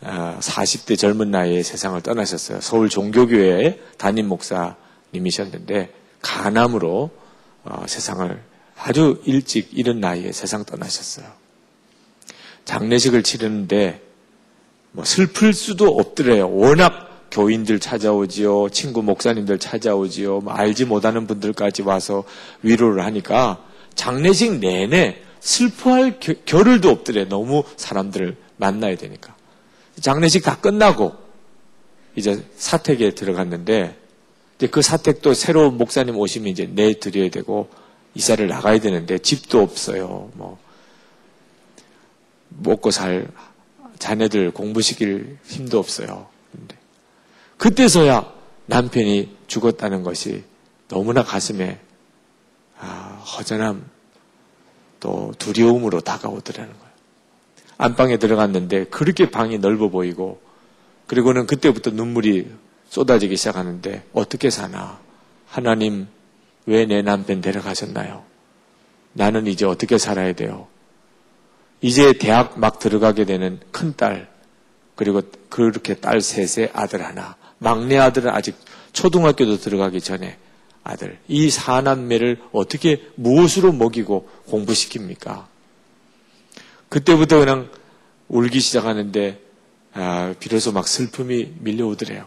40대 젊은 나이에 세상을 떠나셨어요. 서울 종교교회 담임 목사님이셨는데 간암으로 세상을 아주 일찍 이른 나이에 세상 떠나셨어요. 장례식을 치르는데 뭐 슬플 수도 없더래요. 워낙 교인들 찾아오지요. 친구 목사님들 찾아오지요. 알지 못하는 분들까지 와서 위로를 하니까 장례식 내내 슬퍼할 겨를도 없더래. 너무 사람들을 만나야 되니까. 장례식 다 끝나고 이제 사택에 들어갔는데 그 사택도 새로운 목사님 오시면 이제 내드려야 되고 이사를 나가야 되는데 집도 없어요. 먹고 살 자녀들 공부시킬 힘도 없어요. 그때서야 남편이 죽었다는 것이 너무나 가슴에 허전함 또 두려움으로 다가오더라는 거예요. 안방에 들어갔는데 그렇게 방이 넓어 보이고 그리고는 그때부터 눈물이 쏟아지기 시작하는데 어떻게 사나? 하나님 왜 내 남편 데려가셨나요? 나는 이제 어떻게 살아야 돼요? 이제 대학 막 들어가게 되는 큰딸 그리고 그렇게 딸 셋의 아들 하나 막내 아들은 아직 초등학교도 들어가기 전에 아들 이 사남매를 어떻게 무엇으로 먹이고 공부시킵니까? 그때부터 그냥 울기 시작하는데 비로소 막 슬픔이 밀려오더래요.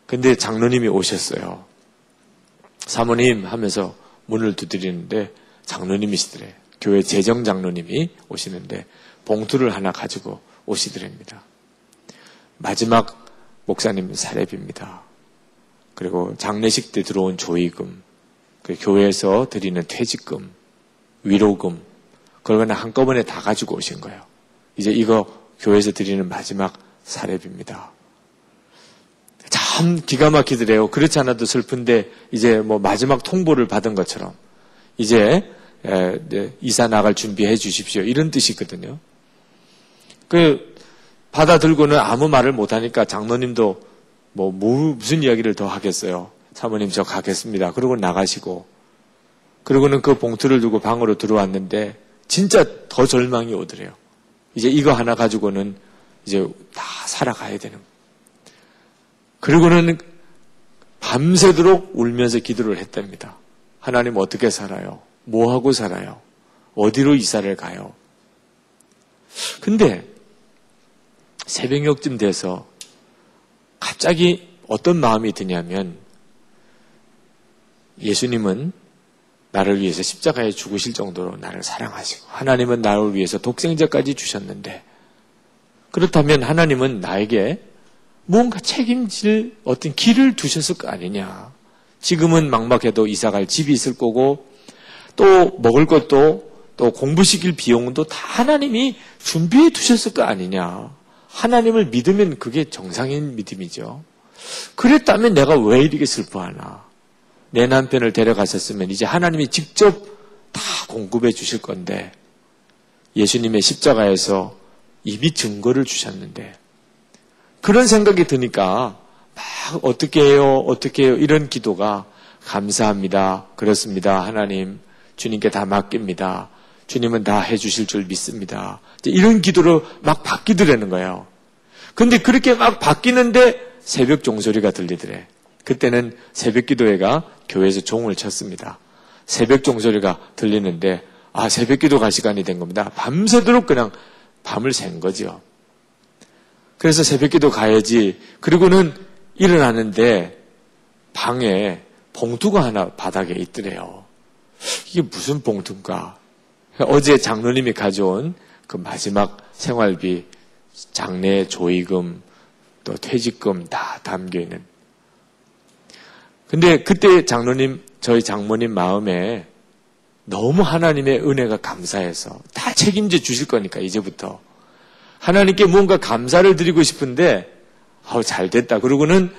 근데 장로님이 오셨어요. 사모님 하면서 문을 두드리는데 장로님이시더래. 교회 재정 장로님이 오시는데 봉투를 하나 가지고 오시더랍니다. 마지막 목사님 사례비입니다. 그리고 장례식 때 들어온 조의금, 그 교회에서 드리는 퇴직금, 위로금, 그걸 그냥 한꺼번에 다 가지고 오신 거예요. 이제 이거 교회에서 드리는 마지막 사례비입니다. 참 기가 막히더래요. 그렇지 않아도 슬픈데 이제 마지막 통보를 받은 것처럼 이제 이사 나갈 준비해 주십시오. 이런 뜻이거든요. 받아들고는 아무 말을 못하니까 장로님도 무슨 이야기를 더 하겠어요. 사모님 저 가겠습니다. 그러고 나가시고 그러고는 그 봉투를 두고 방으로 들어왔는데 진짜 더 절망이 오더래요. 이제 이거 하나 가지고는 이제 다 살아가야 되는 거예요. 그리고는 밤새도록 울면서 기도를 했답니다. 하나님 어떻게 살아요? 뭐하고 살아요? 어디로 이사를 가요? 근데 새벽녘쯤 돼서 갑자기 어떤 마음이 드냐면 예수님은 나를 위해서 십자가에 죽으실 정도로 나를 사랑하시고 하나님은 나를 위해서 독생자까지 주셨는데 그렇다면 하나님은 나에게 뭔가 책임질 어떤 길을 두셨을 거 아니냐. 지금은 막막해도 이사갈 집이 있을 거고 또 먹을 것도 또 공부시킬 비용도 다 하나님이 준비해 두셨을 거 아니냐. 하나님을 믿으면 그게 정상인 믿음이죠. 그랬다면 내가 왜 이렇게 슬퍼하나. 내 남편을 데려가셨으면 이제 하나님이 직접 다 공급해 주실 건데 예수님의 십자가에서 이미 증거를 주셨는데 그런 생각이 드니까 막 어떻게 해요 이런 기도가 감사합니다. 그렇습니다. 하나님 주님께 다 맡깁니다. 주님은 다 해주실 줄 믿습니다. 이런 기도로 막 바뀌더라는 거예요. 근데 그렇게 막 바뀌는데 새벽 종소리가 들리더래. 그때는 새벽 기도회가 교회에서 종을 쳤습니다. 새벽 종소리가 들리는데 새벽 기도 갈 시간이 된 겁니다. 밤새도록 그냥 밤을 샌 거죠. 그래서 새벽 기도 가야지. 그리고는 일어나는데 방에 봉투가 하나 바닥에 있더래요. 이게 무슨 봉투인가? 어제 장로님이 가져온 그 마지막 생활비, 장례 조의금, 또 퇴직금 다 담겨있는. 근데 그때 저희 장모님 마음에 너무 하나님의 은혜가 감사해서 다 책임져 주실 거니까 이제부터 하나님께 뭔가 감사를 드리고 싶은데 잘 됐다. 그러고는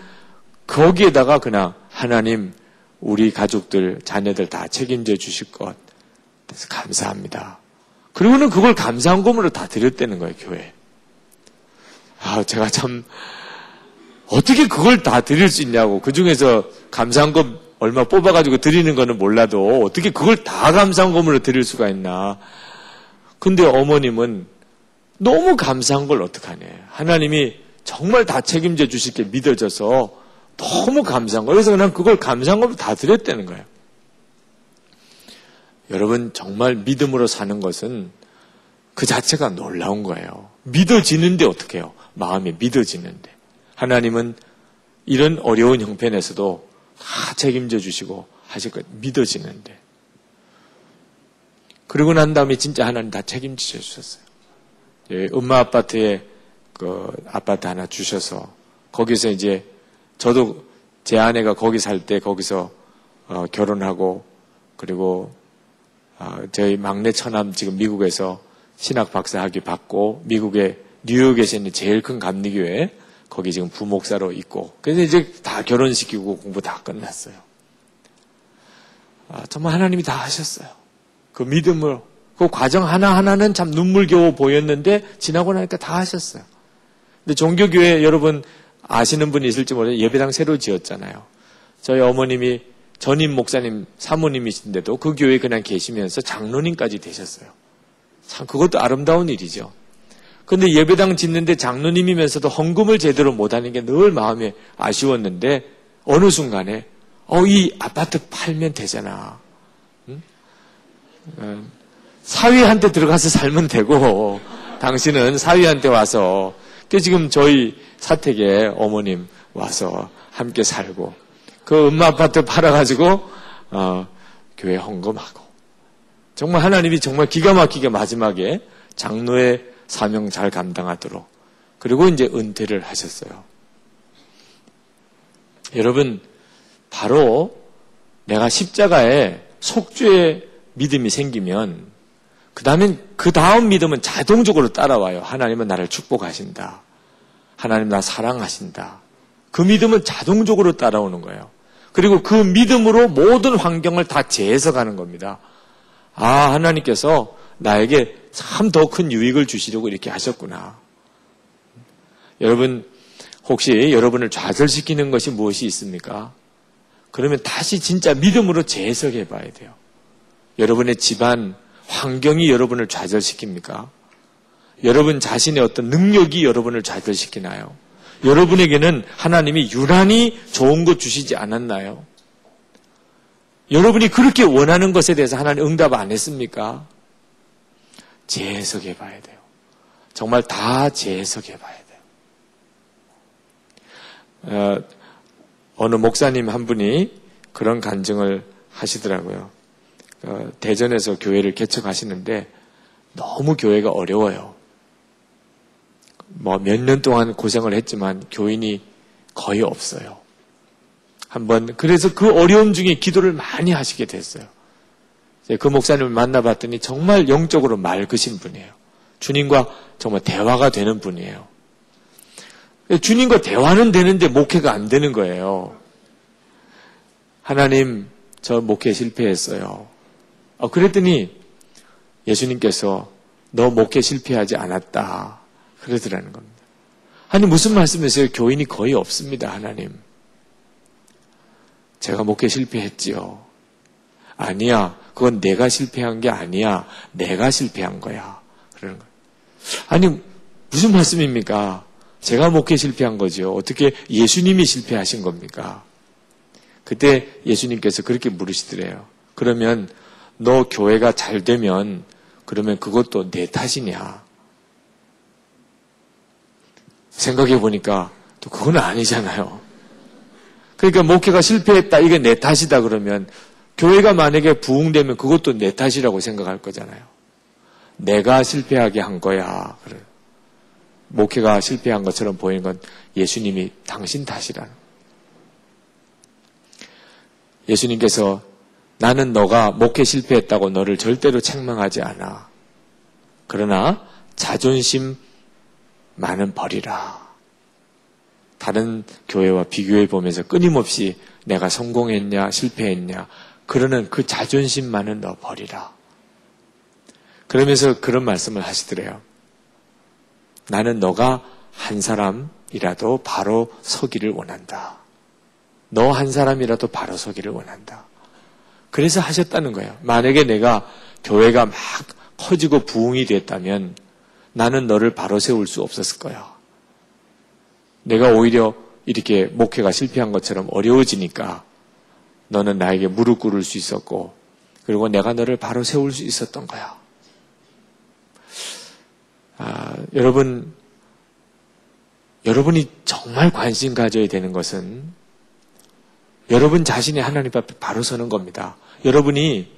거기에다가 그냥 하나님 우리 가족들 자녀들 다 책임져 주실 것 그래서 감사합니다. 그리고는 그걸 감사한금으로 다 드렸다는 거예요. 교회에. 제가 참 어떻게 그걸 다 드릴 수 있냐고. 그중에서 감사한금 얼마 뽑아가지고 드리는 거는 몰라도 어떻게 그걸 다 감사한금으로 드릴 수가 있나. 근데 어머님은 너무 감사한 걸 어떡하냐. 하나님이 정말 다 책임져 주실 게 믿어져서 너무 감사한 거예요. 그래서 그냥 그걸 감사한 걸로 다 드렸다는 거예요. 여러분 정말 믿음으로 사는 것은 그 자체가 놀라운 거예요. 믿어지는데 어떻게 해요? 마음이 믿어지는데. 하나님은 이런 어려운 형편에서도 다 책임져 주시고 하실 것 믿어지는데, 그러고 난 다음에 진짜 하나님 다 책임지셔 주셨어요. 엄마 아파트에 그 아파트 하나 주셔서 거기서 이제 저도 제 아내가 거기 살 때 거기서 결혼하고, 그리고 저희 막내 처남 지금 미국에서 신학 박사 학위 받고 미국의 뉴욕에서 있는 제일 큰 감리교회 거기 지금 부목사로 있고, 그래서 이제 다 결혼시키고 공부 다 끝났어요. 정말 하나님이 다 하셨어요. 그 믿음으로. 그 과정 하나하나는 참 눈물겨워 보였는데 지나고 나니까 다 하셨어요. 근데 종교교회 여러분 아시는 분이 있을지 모르겠어요. 예배당 새로 지었잖아요. 저희 어머님이 전임 목사님 사모님이신데도 그 교회에 그냥 계시면서 장로님까지 되셨어요. 참 그것도 아름다운 일이죠. 근데 예배당 짓는데 장로님이면서도 헌금을 제대로 못하는 게 늘 마음에 아쉬웠는데 어느 순간에 이 아파트 팔면 되잖아. 응? 사위한테 들어가서 살면 되고 당신은 사위한테 와서, 지금 저희 사택에 어머님 와서 함께 살고 그 엄마 아파트 팔아가지고 교회 헌금하고, 정말 하나님이 정말 기가 막히게 마지막에 장로의 사명 잘 감당하도록, 그리고 이제 은퇴를 하셨어요. 여러분, 바로 내가 십자가에 속죄의 믿음이 생기면 그 다음 믿음은 자동적으로 따라와요. 하나님은 나를 축복하신다. 하나님 나 사랑하신다. 그 믿음은 자동적으로 따라오는 거예요. 그리고 그 믿음으로 모든 환경을 다 재해석하는 겁니다. 하나님께서 나에게 참 더 큰 유익을 주시려고 이렇게 하셨구나. 여러분, 혹시 여러분을 좌절시키는 것이 무엇이 있습니까? 그러면 다시 진짜 믿음으로 재해석해 봐야 돼요. 여러분의 집안, 환경이 여러분을 좌절시킵니까? 여러분 자신의 어떤 능력이 여러분을 좌절시키나요? 여러분에게는 하나님이 유난히 좋은 것 주시지 않았나요? 여러분이 그렇게 원하는 것에 대해서 하나님 응답 안 했습니까? 재해석해 봐야 돼요. 정말 다 재해석해 봐야 돼요. 어느 목사님 한 분이 그런 간증을 하시더라고요. 대전에서 교회를 개척하시는데 너무 교회가 어려워요. 몇 년 동안 고생을 했지만 교인이 거의 없어요. 그래서 그 어려움 중에 기도를 많이 하시게 됐어요. 그 목사님을 만나봤더니 정말 영적으로 맑으신 분이에요. 주님과 정말 대화가 되는 분이에요. 주님과 대화는 되는데 목회가 안 되는 거예요. 하나님, 저 목회 실패했어요. 그랬더니 예수님께서 너 목회 실패하지 않았다 그러더라는 겁니다. 아니 무슨 말씀이세요? 교인이 거의 없습니다. 하나님, 제가 목회 실패했지요. 아니야, 그건 내가 실패한 게 아니야. 내가 실패한 거야. 그러는 거예요. 아니 무슨 말씀입니까? 제가 목회 실패한 거죠. 어떻게 예수님이 실패하신 겁니까? 그때 예수님께서 그렇게 물으시더래요. 그러면 너 교회가 잘 되면 그러면 그것도 내 탓이냐? 생각해 보니까 또 그건 아니잖아요. 그러니까 목회가 실패했다, 이게 내 탓이다 그러면 교회가 만약에 부흥되면 그것도 내 탓이라고 생각할 거잖아요. 내가 실패하게 한 거야. 그래요. 목회가 실패한 것처럼 보이는 건 예수님이 당신 탓이라는. 예수님께서 나는 너가 목회 실패했다고 너를 절대로 책망하지 않아. 그러나 자존심 많은 버리라. 다른 교회와 비교해 보면서 끊임없이 내가 성공했냐 실패했냐 그러는 그 자존심만은 너 버리라. 그러면서 그런 말씀을 하시더래요. 나는 너가 한 사람이라도 바로 서기를 원한다. 너 한 사람이라도 바로 서기를 원한다. 그래서 하셨다는 거예요. 만약에 내가 교회가 막 커지고 부흥이 됐다면 나는 너를 바로 세울 수 없었을 거야. 내가 오히려 이렇게 목회가 실패한 것처럼 어려워지니까 너는 나에게 무릎 꿇을 수 있었고 그리고 내가 너를 바로 세울 수 있었던 거야. 여러분 여러분이 정말 관심 가져야 되는 것은 여러분 자신이 하나님 앞에 바로 서는 겁니다. 여러분이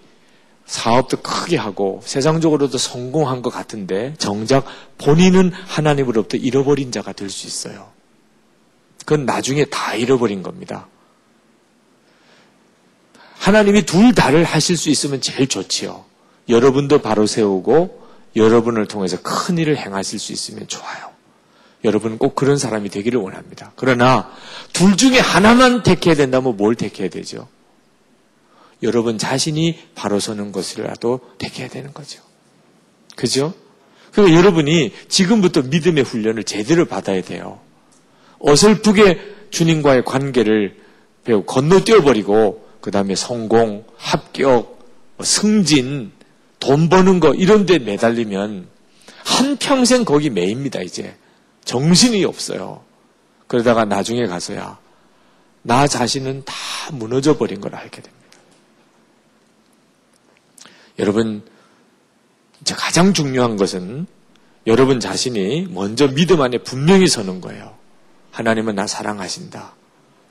사업도 크게 하고 세상적으로도 성공한 것 같은데 정작 본인은 하나님으로부터 잃어버린 자가 될 수 있어요. 그건 나중에 다 잃어버린 겁니다. 하나님이 둘 다를 하실 수 있으면 제일 좋지요. 여러분도 바로 세우고 여러분을 통해서 큰 일을 행하실 수 있으면 좋아요. 여러분은 꼭 그런 사람이 되기를 원합니다. 그러나 둘 중에 하나만 택해야 된다면 뭘 택해야 되죠? 여러분 자신이 바로 서는 것이라도 택해야 되는 거죠. 그죠? 그러니까 여러분이 지금부터 믿음의 훈련을 제대로 받아야 돼요. 어설프게 주님과의 관계를 배우고 건너뛰어버리고 그 다음에 성공, 합격, 승진, 돈 버는 거 이런 데 매달리면 한평생 거기 매입니다. 이제 정신이 없어요. 그러다가 나중에 가서야 나 자신은 다 무너져 버린 걸 알게 됩니다. 여러분, 가장 중요한 것은 여러분 자신이 먼저 믿음 안에 분명히 서는 거예요. 하나님은 나 사랑하신다.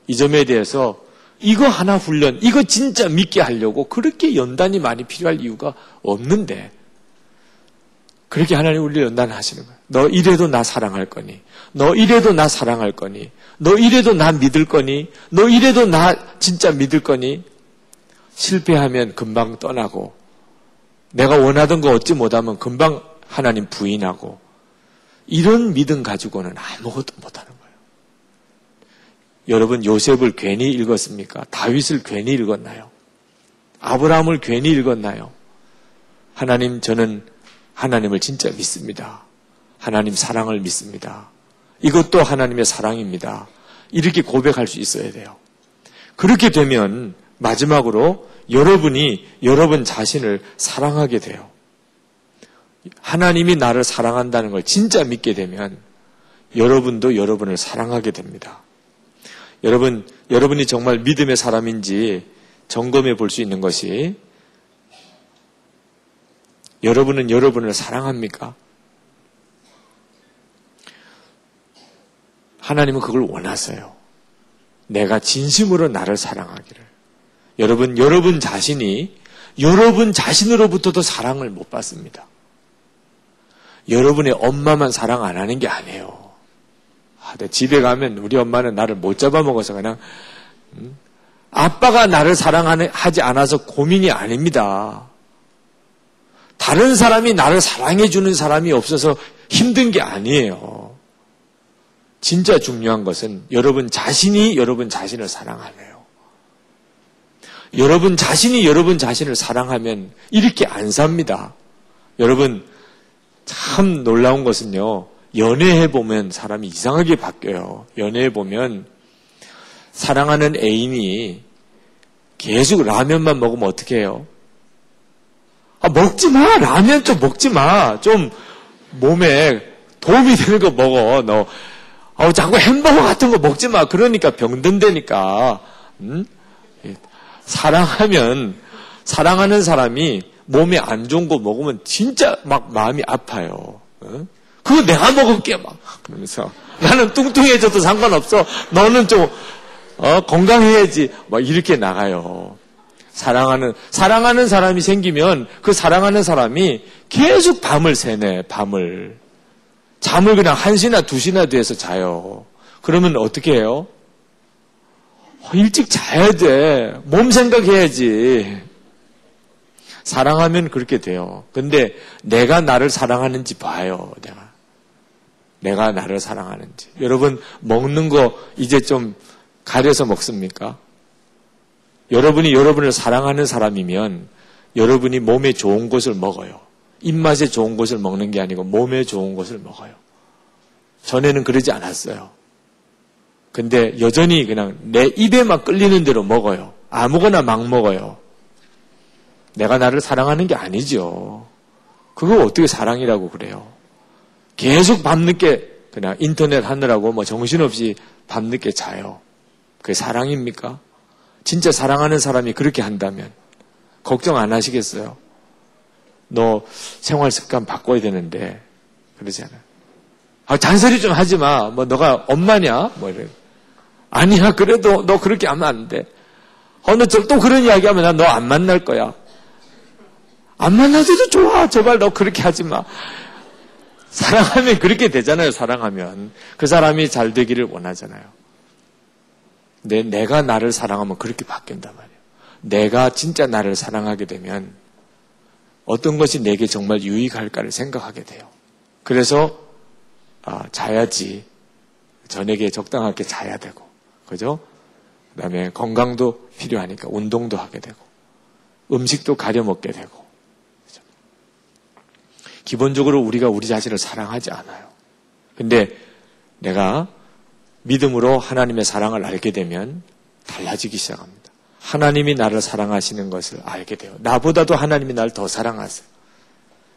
이 점에 대해서 이거 하나 훈련, 이거 진짜 믿게 하려고 그렇게 연단이 많이 필요할 이유가 없는데 그렇게 하나님 우리를 연단하시는 거예요. 너 이래도 나 사랑할 거니? 너 이래도 나 사랑할 거니? 너 이래도 나 믿을 거니? 너 이래도 나 진짜 믿을 거니? 실패하면 금방 떠나고 내가 원하던 거 얻지 못하면 금방 하나님 부인하고 이런 믿음 가지고는 아무것도 못하는 거예요. 여러분 요셉을 괜히 읽었습니까? 다윗을 괜히 읽었나요? 아브라함을 괜히 읽었나요? 하나님 저는 하나님을 진짜 믿습니다. 하나님 사랑을 믿습니다. 이것도 하나님의 사랑입니다. 이렇게 고백할 수 있어야 돼요. 그렇게 되면 마지막으로 여러분이 여러분 자신을 사랑하게 돼요. 하나님이 나를 사랑한다는 걸 진짜 믿게 되면 여러분도 여러분을 사랑하게 됩니다. 여러분이 정말 믿음의 사람인지 점검해 볼 수 있는 것이 여러분은 여러분을 사랑합니까? 하나님은 그걸 원하세요. 내가 진심으로 나를 사랑하기를. 여러분 자신이 여러분 자신으로부터도 사랑을 못 받습니다. 여러분의 엄마만 사랑 안 하는 게 아니에요. 집에 가면 우리 엄마는 나를 못 잡아먹어서 그냥 아빠가 나를 사랑하지 않아서 고민이 아닙니다. 다른 사람이 나를 사랑해주는 사람이 없어서 힘든 게 아니에요. 진짜 중요한 것은 여러분 자신이 여러분 자신을 사랑하네요. 여러분 자신이 여러분 자신을 사랑하면 이렇게 안 삽니다. 여러분 참 놀라운 것은요. 연애해보면 사람이 이상하게 바뀌어요. 연애해보면 사랑하는 애인이 계속 라면만 먹으면 어떻게 해요? 먹지 마. 라면 좀 먹지 마. 좀 몸에 도움이 되는 거 먹어. 너 자꾸 햄버거 같은 거 먹지 마. 그러니까 병든다니까. 사랑하는 사람이 몸에 안 좋은 거 먹으면 진짜 막 마음이 아파요. 그거 내가 먹을게 막 그러면서 나는 뚱뚱해져도 상관없어. 너는 좀 건강해야지. 막 이렇게 나가요. 사랑하는 사람이 생기면 그 사랑하는 사람이 계속 밤을 새네. 잠을 그냥 1시나 2시나 돼서 자요. 그러면 어떻게 해요? 일찍 자야 돼. 몸 생각해야지. 사랑하면 그렇게 돼요. 근데 내가 나를 사랑하는지 봐요. 내가 나를 사랑하는지. 여러분 먹는 거 이제 좀 가려서 먹습니까? 여러분이 여러분을 사랑하는 사람이면 여러분이 몸에 좋은 것을 먹어요. 입맛에 좋은 것을 먹는 게 아니고 몸에 좋은 것을 먹어요. 전에는 그러지 않았어요. 근데 여전히 그냥 내 입에만 끌리는 대로 먹어요. 아무거나 막 먹어요. 내가 나를 사랑하는 게 아니죠. 그거 어떻게 사랑이라고 그래요? 계속 밤늦게 그냥 인터넷 하느라고 정신없이 밤늦게 자요. 그게 사랑입니까? 진짜 사랑하는 사람이 그렇게 한다면 걱정 안 하시겠어요? 너 생활 습관 바꿔야 되는데 그러지 않아요. 잔소리 좀 하지 마. 뭐 너가 엄마냐? 뭐 이래. 아니야. 그래도 너 그렇게 하면 안 돼. 너 또 그런 이야기 하면 나 너 안 만날 거야. 안 만나도 좋아. 제발 너 그렇게 하지 마. 사랑하면 그렇게 되잖아요. 사랑하면. 그 사람이 잘 되기를 원하잖아요. 근데 내가 나를 사랑하면 그렇게 바뀐단 말이에요. 내가 진짜 나를 사랑하게 되면 어떤 것이 내게 정말 유익할까를 생각하게 돼요. 그래서 자야지. 저녁에 적당하게 자야 되고. 그죠? 그 다음에 건강도 필요하니까 운동도 하게 되고. 음식도 가려 먹게 되고. 그죠? 기본적으로 우리가 우리 자신을 사랑하지 않아요. 근데 내가 믿음으로 하나님의 사랑을 알게 되면 달라지기 시작합니다. 하나님이 나를 사랑하시는 것을 알게 돼요. 나보다도 하나님이 나를 더 사랑하세요.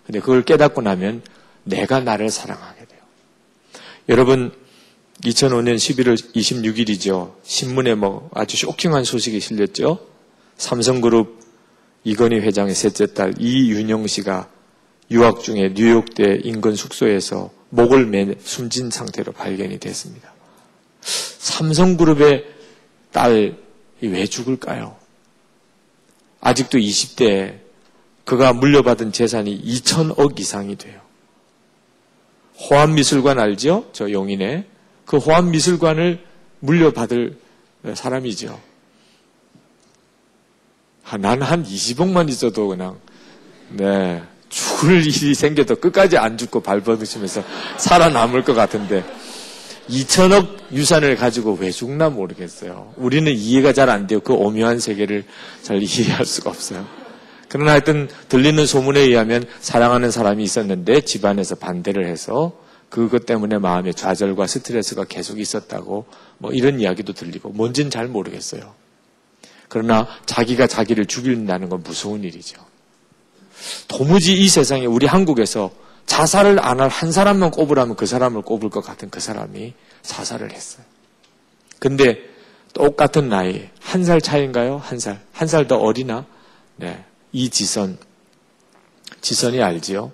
근데 그걸 깨닫고 나면 내가 나를 사랑하게 돼요. 여러분, 2005년 11월 26일이죠. 신문에 아주 쇼킹한 소식이 실렸죠. 삼성그룹 이건희 회장의 셋째 딸 이윤영 씨가 유학 중에 뉴욕대 인근 숙소에서 목을 매 숨진 상태로 발견이 됐습니다. 삼성그룹의 딸이 왜 죽을까요? 아직도 20대에 그가 물려받은 재산이 2,000억 이상이 돼요. 호암미술관 알죠? 저 용인에. 그 호암미술관을 물려받을 사람이죠. 난 한 20억만 있어도 그냥, 죽을 일이 생겨도 끝까지 안 죽고 발버둥치면서 살아남을 것 같은데, 2,000억 유산을 가지고 왜 죽나 모르겠어요. 우리는 이해가 잘 안 돼요. 그 오묘한 세계를 잘 이해할 수가 없어요. 그러나 하여튼 들리는 소문에 의하면 사랑하는 사람이 있었는데 집안에서 반대를 해서 그것 때문에 마음에 좌절과 스트레스가 계속 있었다고 이런 이야기도 들리고 뭔지는 잘 모르겠어요. 그러나 자기가 자기를 죽인다는 건 무서운 일이죠. 도무지 이 세상에 우리 한국에서 자살을 안 할 한 사람만 꼽으라면 그 사람을 꼽을 것 같은 그 사람이 자살을 했어요. 근데 똑같은 나이, 1살 차이인가요? 1살. 1살 더 어리나? 네. 이지선이 알지요?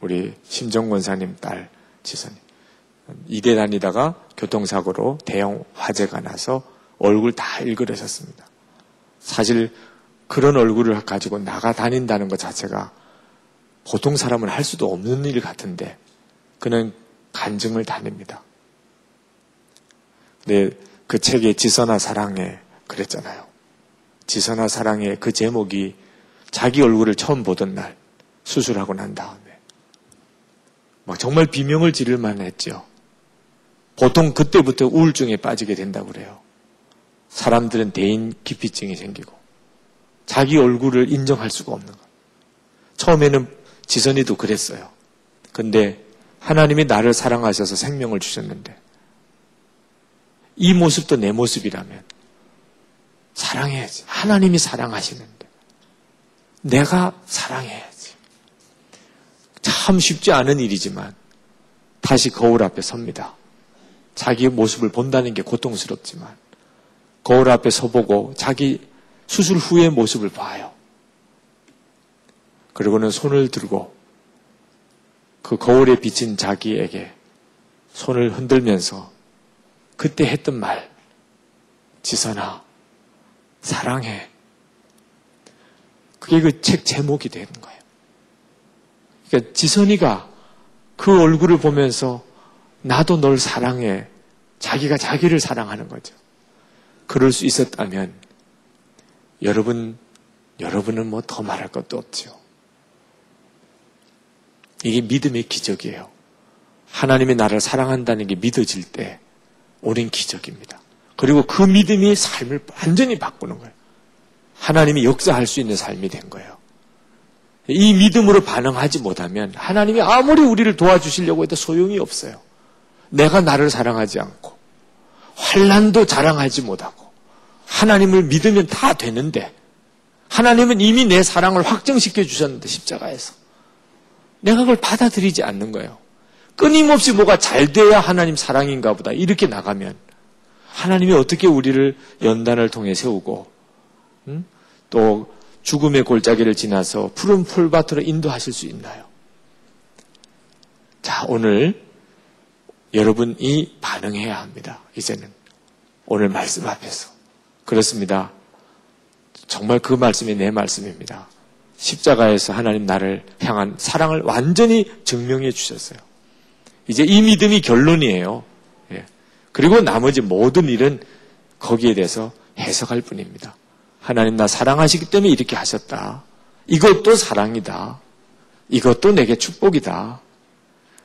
우리 심정 권사님 딸 지선이. 이대 다니다가 교통사고로 대형 화재가 나서 얼굴 다 일그러졌습니다. 사실 그런 얼굴을 가지고 나가 다닌다는 것 자체가 보통 사람은 할 수도 없는 일 같은데 그는 간증을 다닙니다. 근데 그 책에 지선아 사랑해 그랬잖아요. 지선아 사랑해 그 제목이 자기 얼굴을 처음 보던 날 수술하고 난 다음에 정말 비명을 지를 만했죠. 보통 그때부터 우울증에 빠지게 된다고 그래요. 사람들은 대인 기피증이 생기고 자기 얼굴을 인정할 수가 없는 거예요. 처음에는 지선이도 그랬어요. 근데 하나님이 나를 사랑하셔서 생명을 주셨는데 이 모습도 내 모습이라면 사랑해야지. 하나님이 사랑하시는데 내가 사랑해야지. 참 쉽지 않은 일이지만 다시 거울 앞에 섭니다. 자기의 모습을 본다는 게 고통스럽지만 거울 앞에 서보고 자기 수술 후의 모습을 봐요. 그리고는 손을 들고 그 거울에 비친 자기에게 손을 흔들면서 그때 했던 말, 지선아, 사랑해. 그게 그 책 제목이 되는 거예요. 그러니까 지선이가 그 얼굴을 보면서 나도 널 사랑해. 자기가 자기를 사랑하는 거죠. 그럴 수 있었다면 여러분은 더 말할 것도 없죠. 이게 믿음의 기적이에요. 하나님이 나를 사랑한다는 게 믿어질 때 오는 기적입니다. 그리고 그 믿음이 삶을 완전히 바꾸는 거예요. 하나님이 역사할 수 있는 삶이 된 거예요. 이 믿음으로 반응하지 못하면 하나님이 아무리 우리를 도와주시려고 해도 소용이 없어요. 내가 나를 사랑하지 않고 환난도 자랑하지 못하고 하나님을 믿으면 다 되는데 하나님은 이미 내 사랑을 확정시켜 주셨는데 십자가에서 내가 그걸 받아들이지 않는 거예요. 끊임없이 뭐가 잘 돼야 하나님 사랑인가 보다 이렇게 나가면 하나님이 어떻게 우리를 연단을 통해 세우고 또 죽음의 골짜기를 지나서 푸른 풀밭으로 인도하실 수 있나요? 자, 오늘 여러분이 반응해야 합니다. 이제는 오늘 말씀 앞에서. 그렇습니다. 정말 그 말씀이 내 말씀입니다. 십자가에서 하나님 나를 향한 사랑을 완전히 증명해 주셨어요. 이제 이 믿음이 결론이에요. 예. 그리고 나머지 모든 일은 거기에 대해서 해석할 뿐입니다. 하나님 나 사랑하시기 때문에 이렇게 하셨다. 이것도 사랑이다. 이것도 내게 축복이다.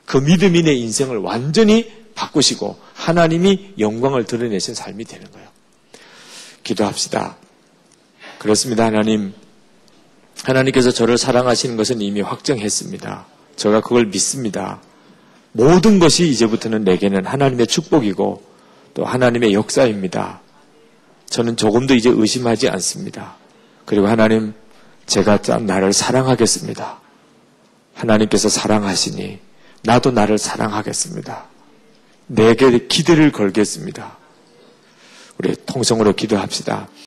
그 믿음이 내 인생을 완전히 바꾸시고 하나님이 영광을 드러내신 삶이 되는 거예요. 기도합시다. 그렇습니다. 하나님께서 저를 사랑하시는 것은 이미 확정했습니다. 제가 그걸 믿습니다. 모든 것이 이제부터는 내게는 하나님의 축복이고 또 하나님의 역사입니다. 저는 조금도 이제 의심하지 않습니다. 그리고 하나님, 제가 나를 사랑하겠습니다. 하나님께서 사랑하시니 나도 나를 사랑하겠습니다. 내게 기대를 걸겠습니다. 우리 통성으로 기도합시다.